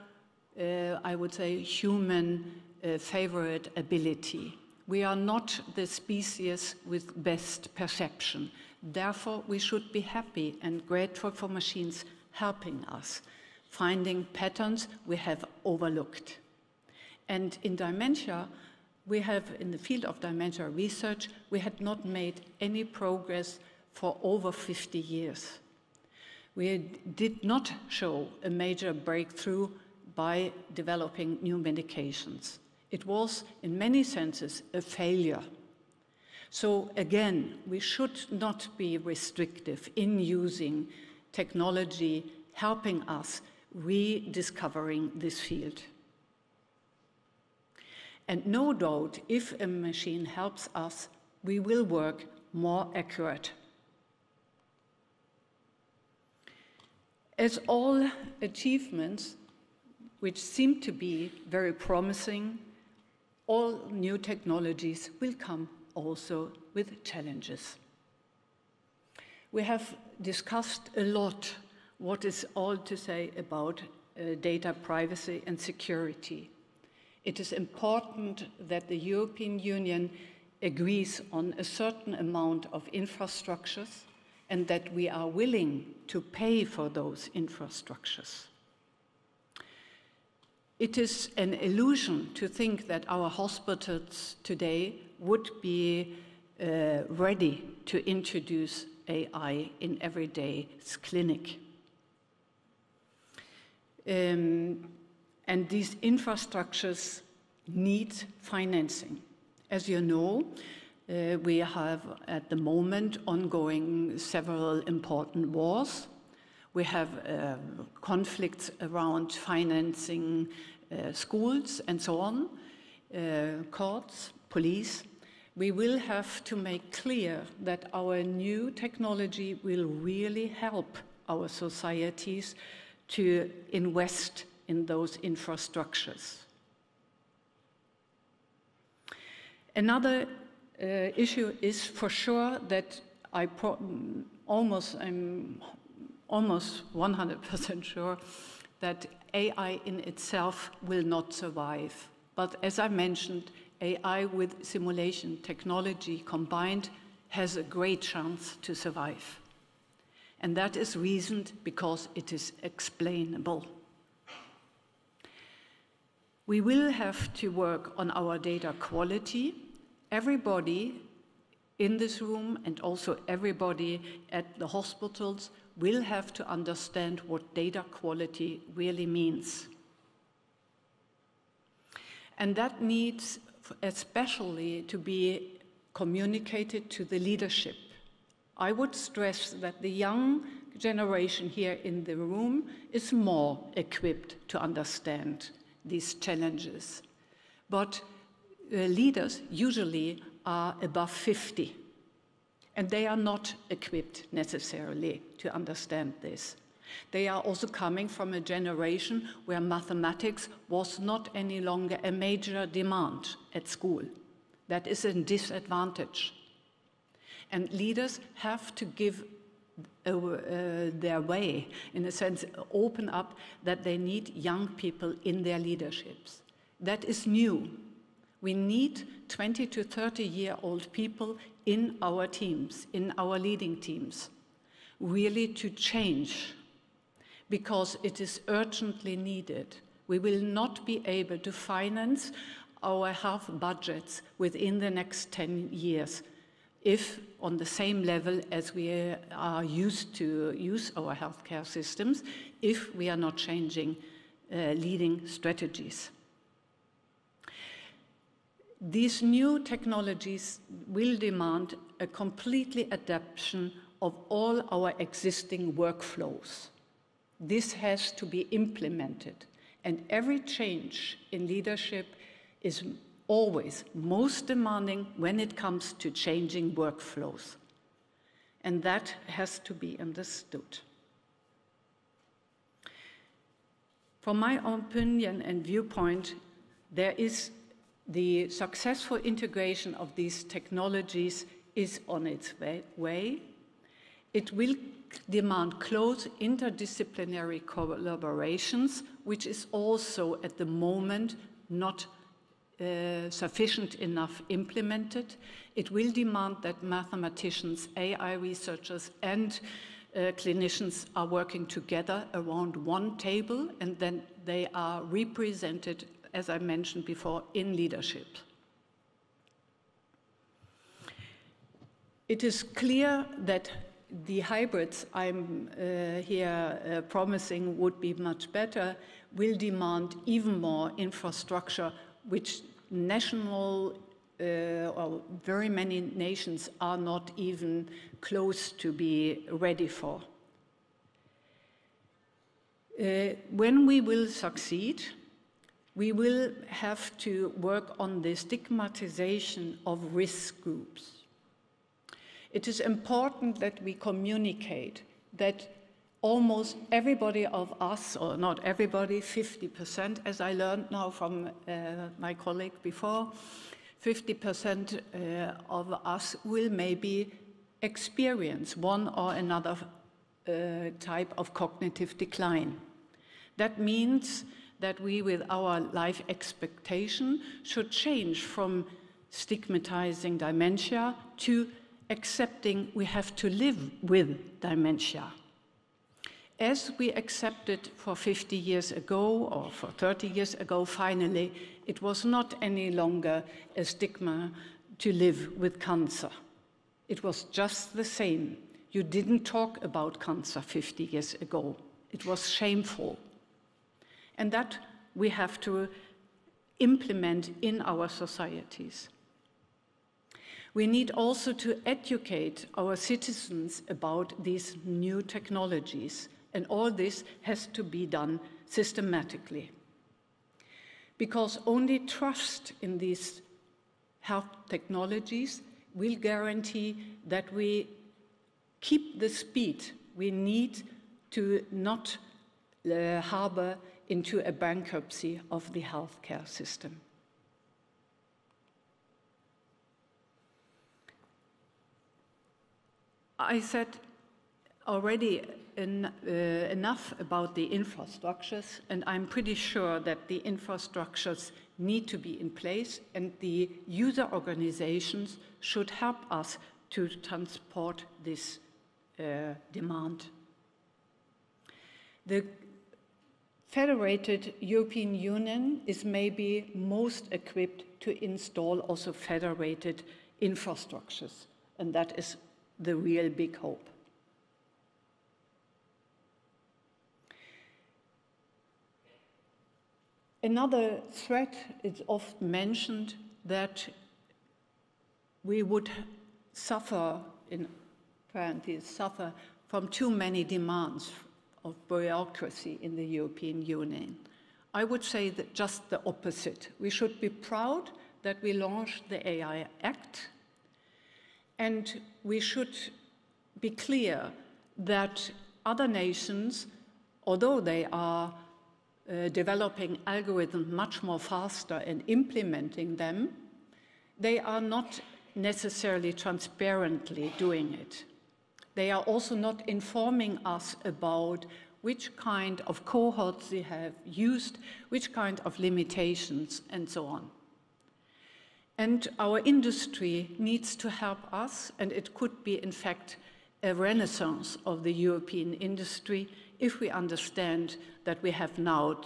I would say, human favorite ability. We are not the species with best perception. Therefore, we should be happy and grateful for machines helping us, finding patterns we have overlooked. And in dementia, we have, in the field of dementia research, we had not made any progress for over 50 years. We did not show a major breakthrough by developing new medications. It was, in many senses, a failure. So again, we should not be restrictive in using technology helping us rediscovering this field. And no doubt, if a machine helps us, we will work more accurate. As all achievements, which seem to be very promising, all new technologies will come also with challenges. We have discussed a lot what is all to say about data privacy and security. It is important that the European Union agrees on a certain amount of infrastructures and that we are willing to pay for those infrastructures. It is an illusion to think that our hospitals today would be ready to introduce AI in everyday clinic. And these infrastructures need financing. As you know, we have at the moment ongoing several important wars. We have conflicts around financing schools and so on, courts, police. We will have to make clear that our new technology will really help our societies to invest in those infrastructures. Another issue is for sure that I'm almost 100% sure that AI in itself will not survive. But as I mentioned, AI with simulation technology combined has a great chance to survive. And that is reasoned because it is explainable. We will have to work on our data quality. Everybody in this room and also everybody at the hospitals will have to understand what data quality really means. And that needs especially to be communicated to the leadership. I would stress that the young generation here in the room is more equipped to understand these challenges. But leaders usually are above 50, and they are not equipped necessarily to understand this. They are also coming from a generation where mathematics was not any longer a major demand at school. That is a disadvantage. And leaders have to give their way, in a sense, open up that they need young people in their leaderships. That is new. We need 20 to 30-year-old people in our teams, in our leading teams, really to change, because it is urgently needed. We will not be able to finance our health budgets within the next 10 years if on the same level as we are used to use our healthcare systems, if we are not changing leading strategies. These new technologies will demand a completely adaptation of all our existing workflows. This has to be implemented, and every change in leadership is always most demanding when it comes to changing workflows. And that has to be understood. From my own opinion and viewpoint, there is the successful integration of these technologies is on its way. It will demand close interdisciplinary collaborations, which is also at the moment not sufficient enough implemented. It will demand that mathematicians, AI researchers, and clinicians are working together around one table, and then they are represented, as I mentioned before, in leadership. It is clear that the hybrids I'm here promising would be much better, will demand even more infrastructure, which national or very many nations are not even close to be ready for. When we will succeed, we will have to work on the stigmatization of risk groups. It is important that we communicate that almost everybody of us, or not everybody, 50%, as I learned now from my colleague before, 50% of us will maybe experience one or another type of cognitive decline. That means that we, with our life expectation, should change from stigmatizing dementia to accepting we have to live with dementia. As we accepted for 50 years ago or for 30 years ago, finally, it was not any longer a stigma to live with cancer. It was just the same. You didn't talk about cancer 50 years ago. It was shameful. And that we have to implement in our societies. We need also to educate our citizens about these new technologies, and all this has to be done systematically. Because only trust in these health technologies will guarantee that we keep the speed we need to not harbor into a bankruptcy of the healthcare system. I said already enough about the infrastructures, and I'm pretty sure that the infrastructures need to be in place, and the user organizations should help us to transport this demand. The federated European Union is maybe most equipped to install also federated infrastructures, and that is the real big hope. Another threat is often mentioned, that we would suffer, in parentheses, suffer from too many demands of bureaucracy in the European Union. I would say that just the opposite. We should be proud that we launched the AI Act, and we should be clear that other nations, although they are developing algorithms much more faster and implementing them, they are not necessarily transparently doing it. They are also not informing us about which kind of cohorts they have used, which kind of limitations, and so on. And our industry needs to help us, and it could be, in fact, a renaissance of the European industry if we understand that we have now,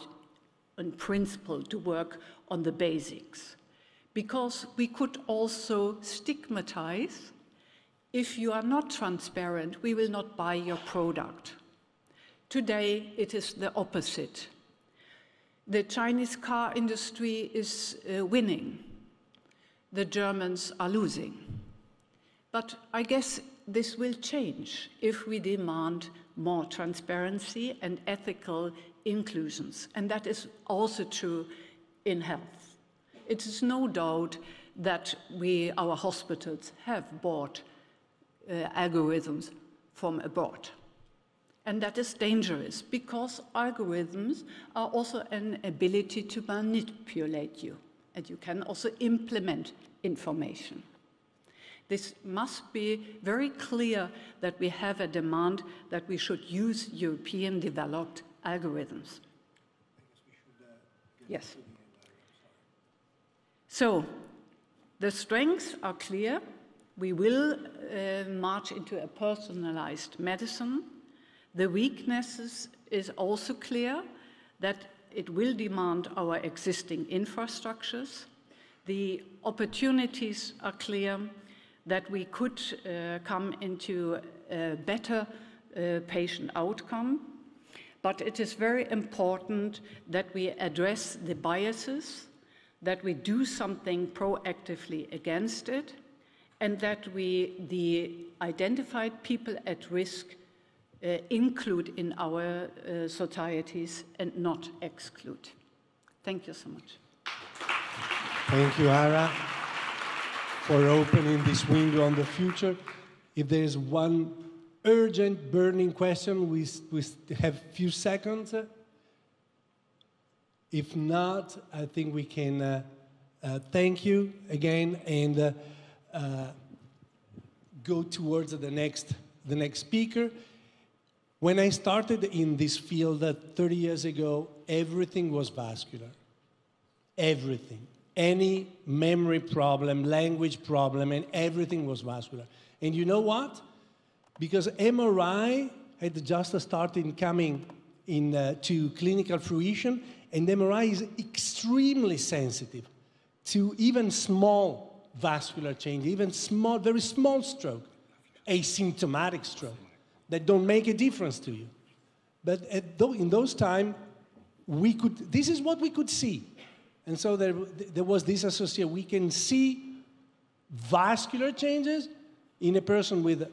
in principle, to work on the basics. Because we could also stigmatize: if you are not transparent, we will not buy your product. Today, it is the opposite. The Chinese car industry is winning. The Germans are losing. But I guess this will change if we demand more transparency and ethical inclusions. And that is also true in health. It is no doubt that our hospitals have bought algorithms from abroad. And that is dangerous, because algorithms are also an ability to manipulate you, and you can also implement information. This must be very clear, that we have a demand that we should use European developed algorithms. Yes. So, the strengths are clear. We will march into a personalized medicine. The weaknesses is also clear, that it will demand our existing infrastructures. The opportunities are clear, that we could come into a better patient outcome. But it is very important that we address the biases, that we do something proactively against it, and that the identified people at risk include in our societies and not exclude. Thank you so much. Thank you, Ara, for opening this window on the future. If there is one urgent, burning question, we have a few seconds. If not, I think we can thank you again and go towards the next speaker. When I started in this field 30 years ago, everything was vascular. Everything. Any memory problem, language problem, and everything was vascular. And you know what? Because MRI had just started coming to clinical fruition, and MRI is extremely sensitive to even small vascular change, even small, very small stroke, asymptomatic stroke, that don't make a difference to you. But in those times, this is what we could see. And so there was this association. We can see vascular changes in a person with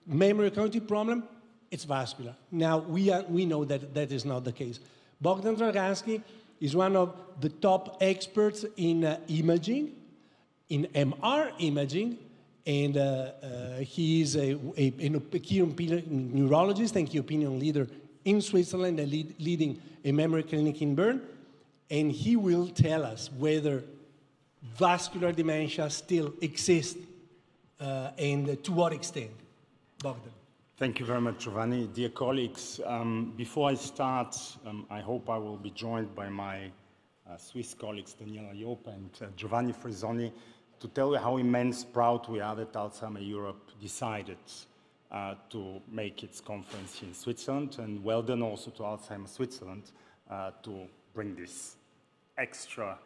memory cognitive problem. It's vascular. Now, we know that that is not the case. Bogdan Dragansky is one of the top experts in imaging, in MR imaging, and he is a key neurologist and key opinion leader in Switzerland and leading a memory clinic in Bern. And he will tell us whether vascular dementia still exists and to what extent. Bogdan. Thank you very much, Giovanni. Dear colleagues, before I start, I hope I will be joined by my Swiss colleagues, Daniela Job and Giovanni Frisoni, to tell you how immense proud we are that Alzheimer Europe decided to make its conference in Switzerland, and well done also to Alzheimer Switzerland to bring this extra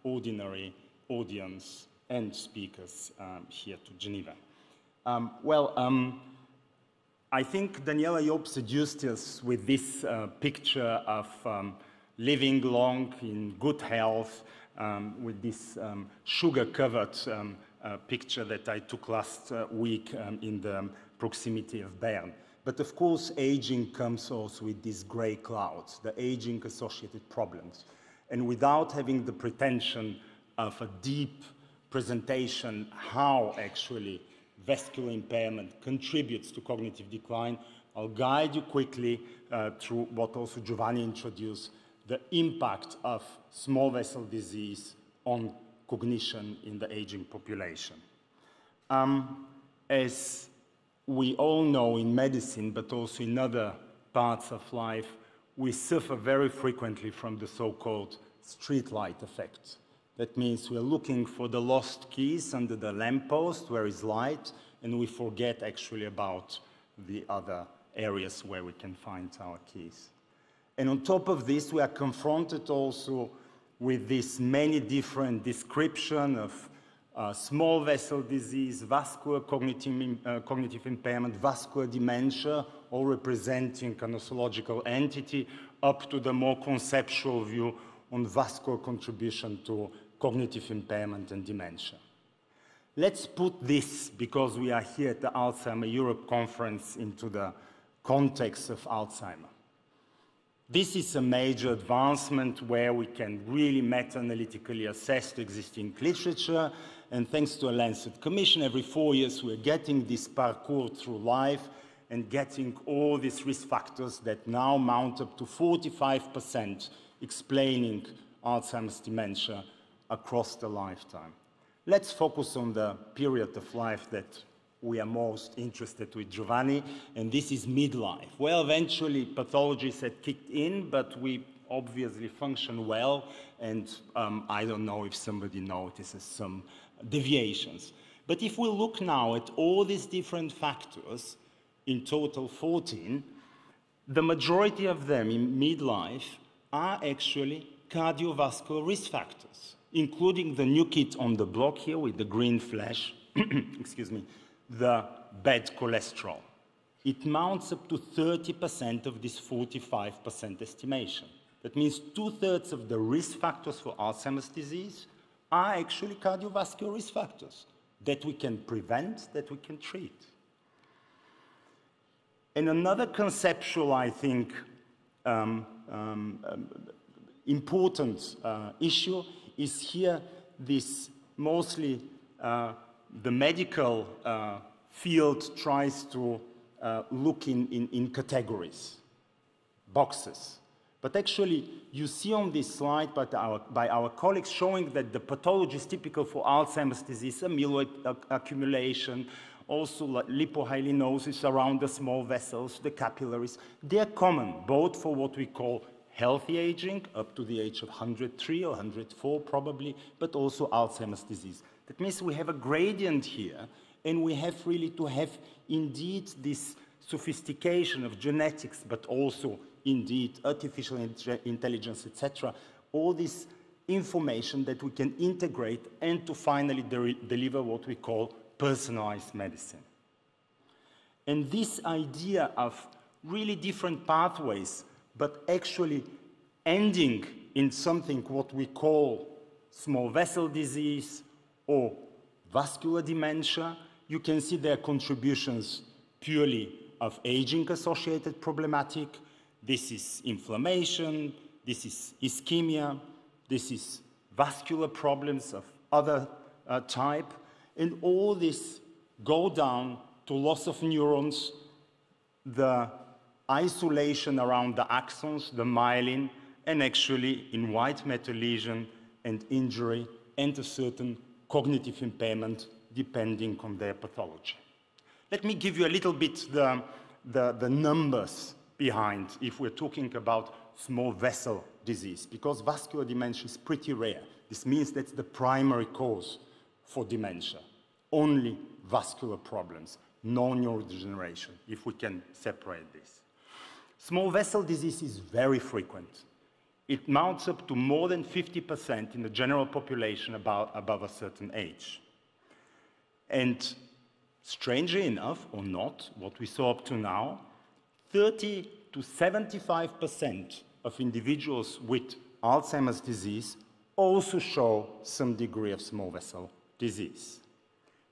ordinary audience and speakers here to Geneva. I think Daniela Job seduced us with this picture of living long in good health, with this sugar-covered picture that I took last week in the proximity of Bern. But of course, aging comes also with these gray clouds, the aging-associated problems. And without having the pretension of a deep presentation how actually vascular impairment contributes to cognitive decline, I'll guide you quickly through what also Giovanni introduced, the impact of small vessel disease on cognition in the aging population. As we all know in medicine, but also in other parts of life, we suffer very frequently from the so-called streetlight effect. That means we're looking for the lost keys under the lamppost where is light, and we forget actually about the other areas where we can find our keys. And on top of this, we are confronted also with this many different descriptions of small vessel disease, vascular cognitive impairment, vascular dementia, all representing a nosological entity, up to the more conceptual view on vascular contribution to cognitive impairment and dementia. Let's put this, because we are here at the Alzheimer Europe conference, into the context of Alzheimer. This is a major advancement where we can really meta-analytically assess the existing literature, and thanks to a Lancet Commission, every 4 years we're getting this parcours through life and getting all these risk factors that now mount up to 45%, explaining Alzheimer's dementia across the lifetime. Let's focus on the period of life that we are most interested with Giovanni, and this is midlife. Well, eventually pathologies had kicked in, but we obviously function well, and I don't know if somebody notices some deviations. But if we look now at all these different factors, in total 14, the majority of them in midlife are actually cardiovascular risk factors, including the new kid on the block here with the green flash, excuse me, the bad cholesterol. It mounts up to 30% of this 45% estimation. That means 2/3 of the risk factors for Alzheimer's disease are actually cardiovascular risk factors that we can prevent, that we can treat. And another conceptual, I think, important issue is here this mostly the medical field tries to look in categories, boxes. But actually, you see on this slide by our colleagues showing that the pathology is typical for Alzheimer's disease, amyloid accumulation, also lipohyalinosis around the small vessels, the capillaries. They're common, both for what we call healthy aging, up to the age of 103 or 104 probably, but also Alzheimer's disease. That means we have a gradient here, and we have really to have indeed this sophistication of genetics, but also indeed artificial intelligence, etc., all this information that we can integrate and to finally deliver what we call personalized medicine. And this idea of really different pathways, but actually ending in something what we call small vessel disease or vascular dementia, you can see their contributions purely of aging-associated problematic. This is inflammation, this is ischemia, this is vascular problems of other type, and all this go down to loss of neurons, the isolation around the axons, the myelin, and actually in white matter lesion and injury and a certain cognitive impairment depending on their pathology. Let me give you a little bit the numbers behind if we're talking about small vessel disease, because vascular dementia is pretty rare. This means that's the primary cause for dementia. Only vascular problems, no neurodegeneration, if we can separate this. Small vessel disease is very frequent. It mounts up to more than 50% in the general population above a certain age. And strangely enough, or not, what we saw up to now, 30 to 75% of individuals with Alzheimer's disease also show some degree of small vessel disease.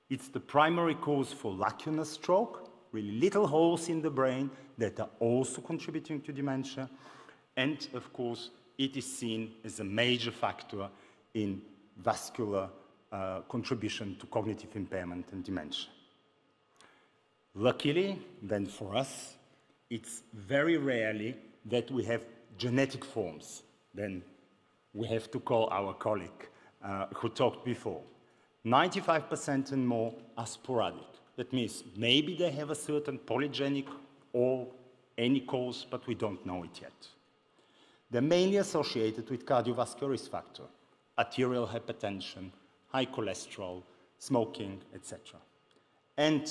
It's the primary cause for lacunar stroke, really little holes in the brain that are also contributing to dementia. And of course, it is seen as a major factor in vascular contribution to cognitive impairment and dementia. Luckily, then for us, it's very rarely that we have genetic forms. Then we have to call our colleague who talked before. 95% and more are sporadic. That means maybe they have a certain polygenic or any cause, but we don't know it yet. They're mainly associated with cardiovascular risk factor, arterial hypertension, high cholesterol, smoking, etc. And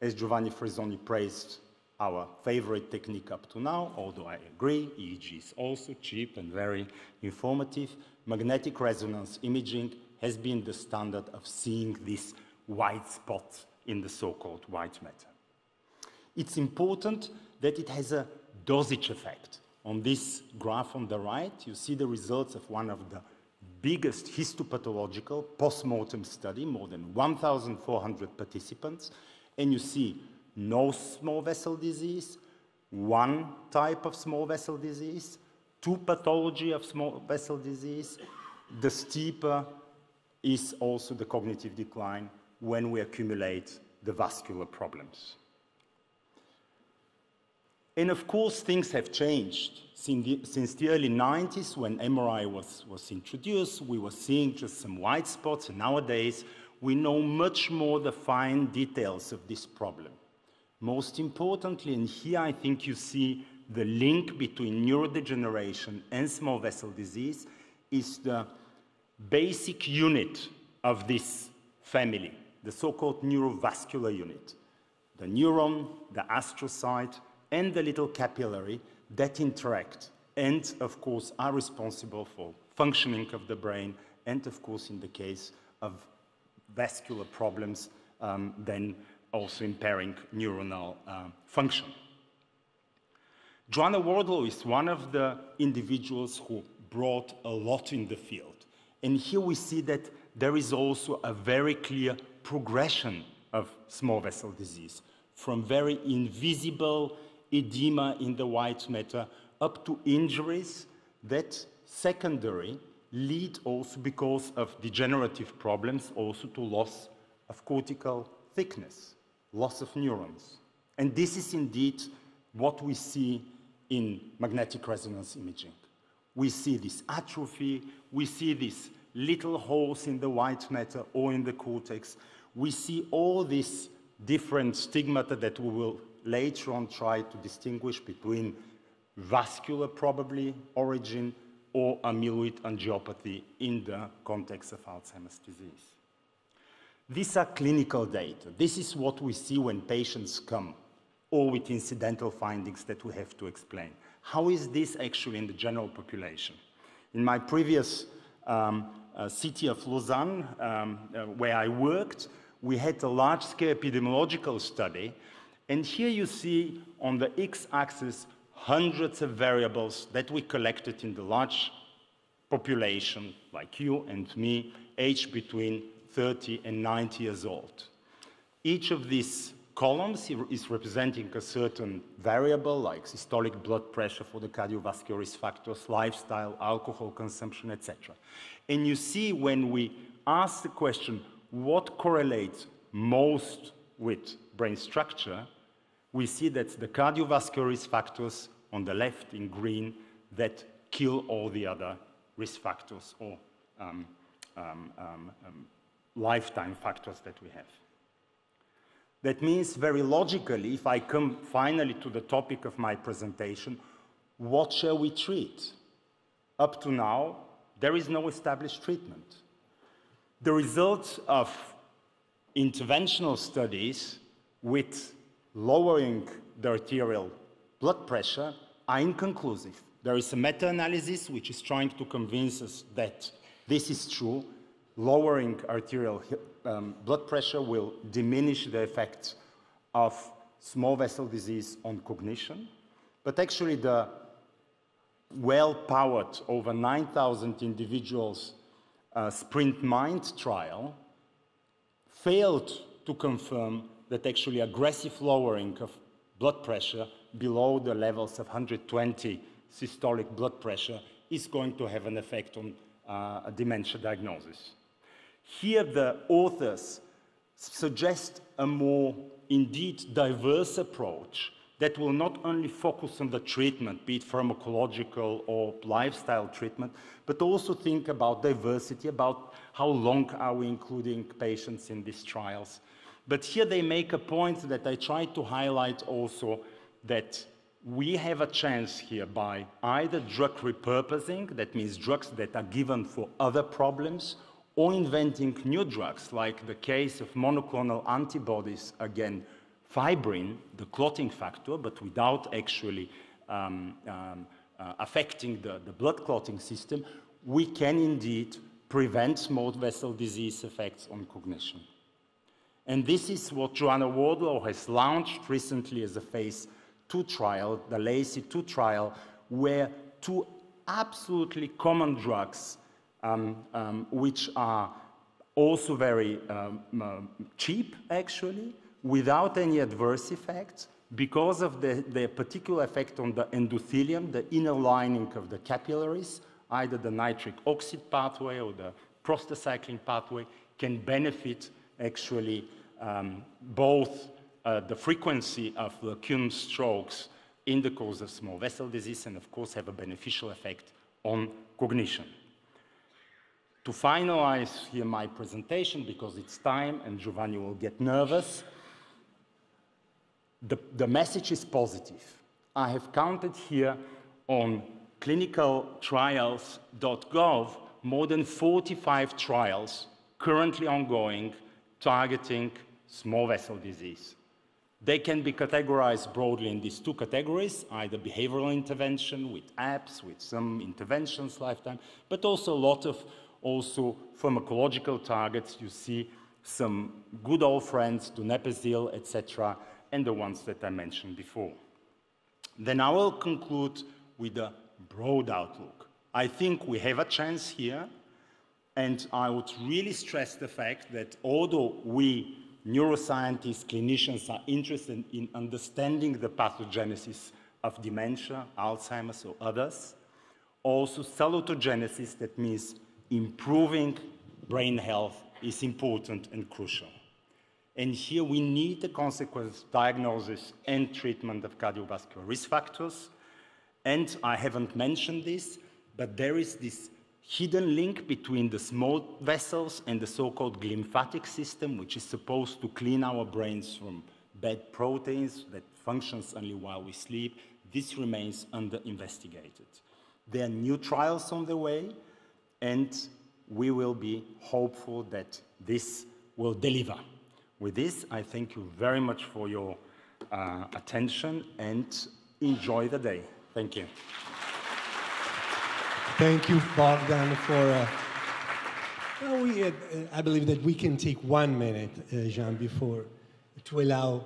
as Giovanni Frisoni praised our favorite technique up to now, although I agree, EEG is also cheap and very informative, magnetic resonance imaging has been the standard of seeing these white spots in the so-called white matter. It's important that it has a dosage effect. On this graph on the right, you see the results of one of the biggest histopathological post-mortem study, more than 1,400 participants, and you see no small vessel disease, one type of small vessel disease, two pathology of small vessel disease. The steeper is also the cognitive decline when we accumulate the vascular problems. And of course, things have changed. Since the early 90s, when MRI was introduced, we were seeing just some white spots, and nowadays, we know much more the fine details of this problem. Most importantly, and here I think you see the link between neurodegeneration and small vessel disease, is the basic unit of this family, the so-called neurovascular unit. The neuron, the astrocyte, and the little capillary that interact and, of course, are responsible for functioning of the brain and, of course, in the case of vascular problems, then also impairing neuronal function. Joanna Wardle is one of the individuals who brought a lot in the field. And here we see that there is also a very clear progression of small vessel disease, from very invisible edema in the white matter up to injuries that secondary lead also because of degenerative problems also to loss of cortical thickness, loss of neurons. And this is indeed what we see in magnetic resonance imaging. We see this atrophy, we see these little holes in the white matter or in the cortex. We see all these different stigmata that we will later on try to distinguish between vascular, probably, origin, or amyloid angiopathy in the context of Alzheimer's disease. These are clinical data. This is what we see when patients come, or with incidental findings that we have to explain. How is this actually in the general population? In my previous city of Lausanne, where I worked, we had a large-scale epidemiological study. And here you see on the x-axis hundreds of variables that we collected in the large population, like you and me, aged between 30 and 90 years old. Each of these columns is representing a certain variable, like systolic blood pressure for the cardiovascular risk factors, lifestyle, alcohol consumption, etc. And you see when we ask the question, what correlates most with brain structure, we see that the cardiovascular risk factors on the left in green that kill all the other risk factors or lifetime factors that we have. That means very logically, if I come finally to the topic of my presentation, what shall we treat? Up to now, there is no established treatment. The results of interventional studies with lowering the arterial blood pressure are inconclusive. There is a meta-analysis which is trying to convince us that this is true. Lowering arterial blood pressure will diminish the effects of small vessel disease on cognition. But actually the well-powered, over 9,000 individuals Sprint Mind trial failed to confirm that actually aggressive lowering of blood pressure below the levels of 120 systolic blood pressure is going to have an effect on a dementia diagnosis. Here the authors suggest a more indeed diverse approach that will not only focus on the treatment, be it pharmacological or lifestyle treatment, but also think about diversity, about how long are we including patients in these trials. But here they make a point that I try to highlight also, that we have a chance here by either drug repurposing, that means drugs that are given for other problems, or inventing new drugs, like the case of monoclonal antibodies against fibrin, the clotting factor, but without actually affecting the blood clotting system. We can indeed prevent small vessel disease effects on cognition. And this is what Joanna Wardlaw has launched recently as a phase 2 trial, the LACY-2 trial, where two absolutely common drugs, which are also very cheap, actually, without any adverse effects, because of their particular effect on the endothelium, the inner lining of the capillaries, either the nitric oxide pathway or the prostacyclin pathway, can benefit actually both the frequency of acute strokes in the course of small vessel disease, and of course have a beneficial effect on cognition. To finalize here my presentation, because it's time and Giovanni will get nervous, the message is positive. I have counted here on clinicaltrials.gov more than 45 trials currently ongoing targeting small vessel disease. They can be categorized broadly in these two categories, either behavioral intervention with apps, with some interventions lifetime, but also a lot of pharmacological targets. You see some good old friends, donepezil, etc., and the ones that I mentioned before. Then I will conclude with a broad outlook. I think we have a chance here, and I would really stress the fact that although we neuroscientists, clinicians are interested in understanding the pathogenesis of dementia, Alzheimer's or others, also salutogenesis, that means improving brain health, is important and crucial. And here we need the consequence diagnosis and treatment of cardiovascular risk factors. And I haven't mentioned this, but there is this hidden link between the small vessels and the so-called glymphatic system, which is supposed to clean our brains from bad proteins that functions only while we sleep. This remains under-investigated. There are new trials on the way, and we will be hopeful that this will deliver. With this, I thank you very much for your attention, and enjoy the day. Thank you. Thank you, Bogdan, for... I believe that we can take 1 minute, Jean, before to allow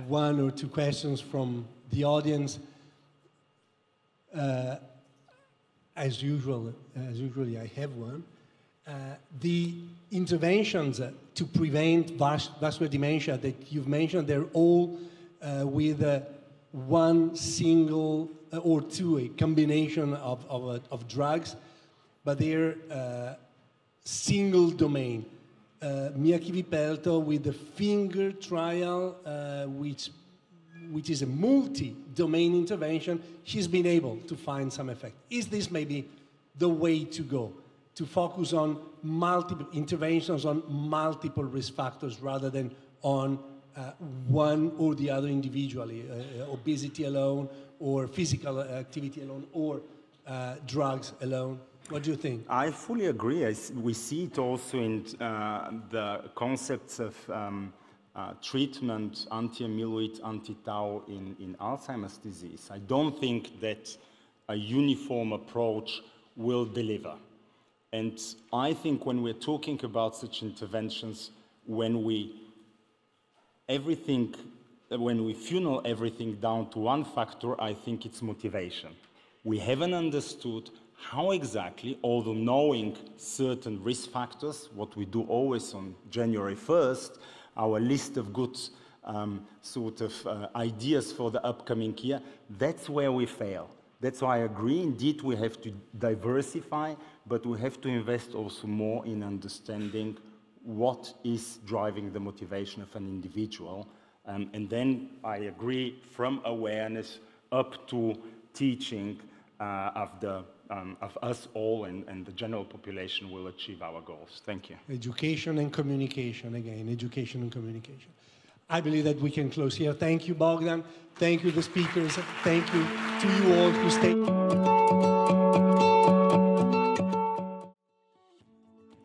1 or 2 questions from the audience. as usually I have one. The interventions to prevent vascular dementia that you've mentioned, they're all with one single or two, a combination of drugs, but they're single domain. Mia Kivipelto with the finger trial, which is a multi-domain intervention, she's been able to find some effect. Is this maybe the way to go? To focus on multiple interventions on multiple risk factors rather than on one or the other individually, obesity alone, or physical activity alone, or drugs alone? What do you think? I fully agree. We see it also in the concepts of treatment, anti-amyloid, anti-tau in Alzheimer's disease. I don't think that a uniform approach will deliver. And I think when we're talking about such interventions, when we funnel everything down to one factor, I think it's motivation. We haven't understood how exactly, although knowing certain risk factors, what we do always on January 1st, our list of good ideas for the upcoming year, that's where we fail. That's why I agree, indeed, we have to diversify, but we have to invest also more in understanding what is driving the motivation of an individual. And then I agree, from awareness up to teaching of us all and the general population will achieve our goals. Thank you. Education and communication, again, education and communication. I believe that we can close here. Thank you, Bogdan. Thank you, the speakers. Thank you to you all who stayed.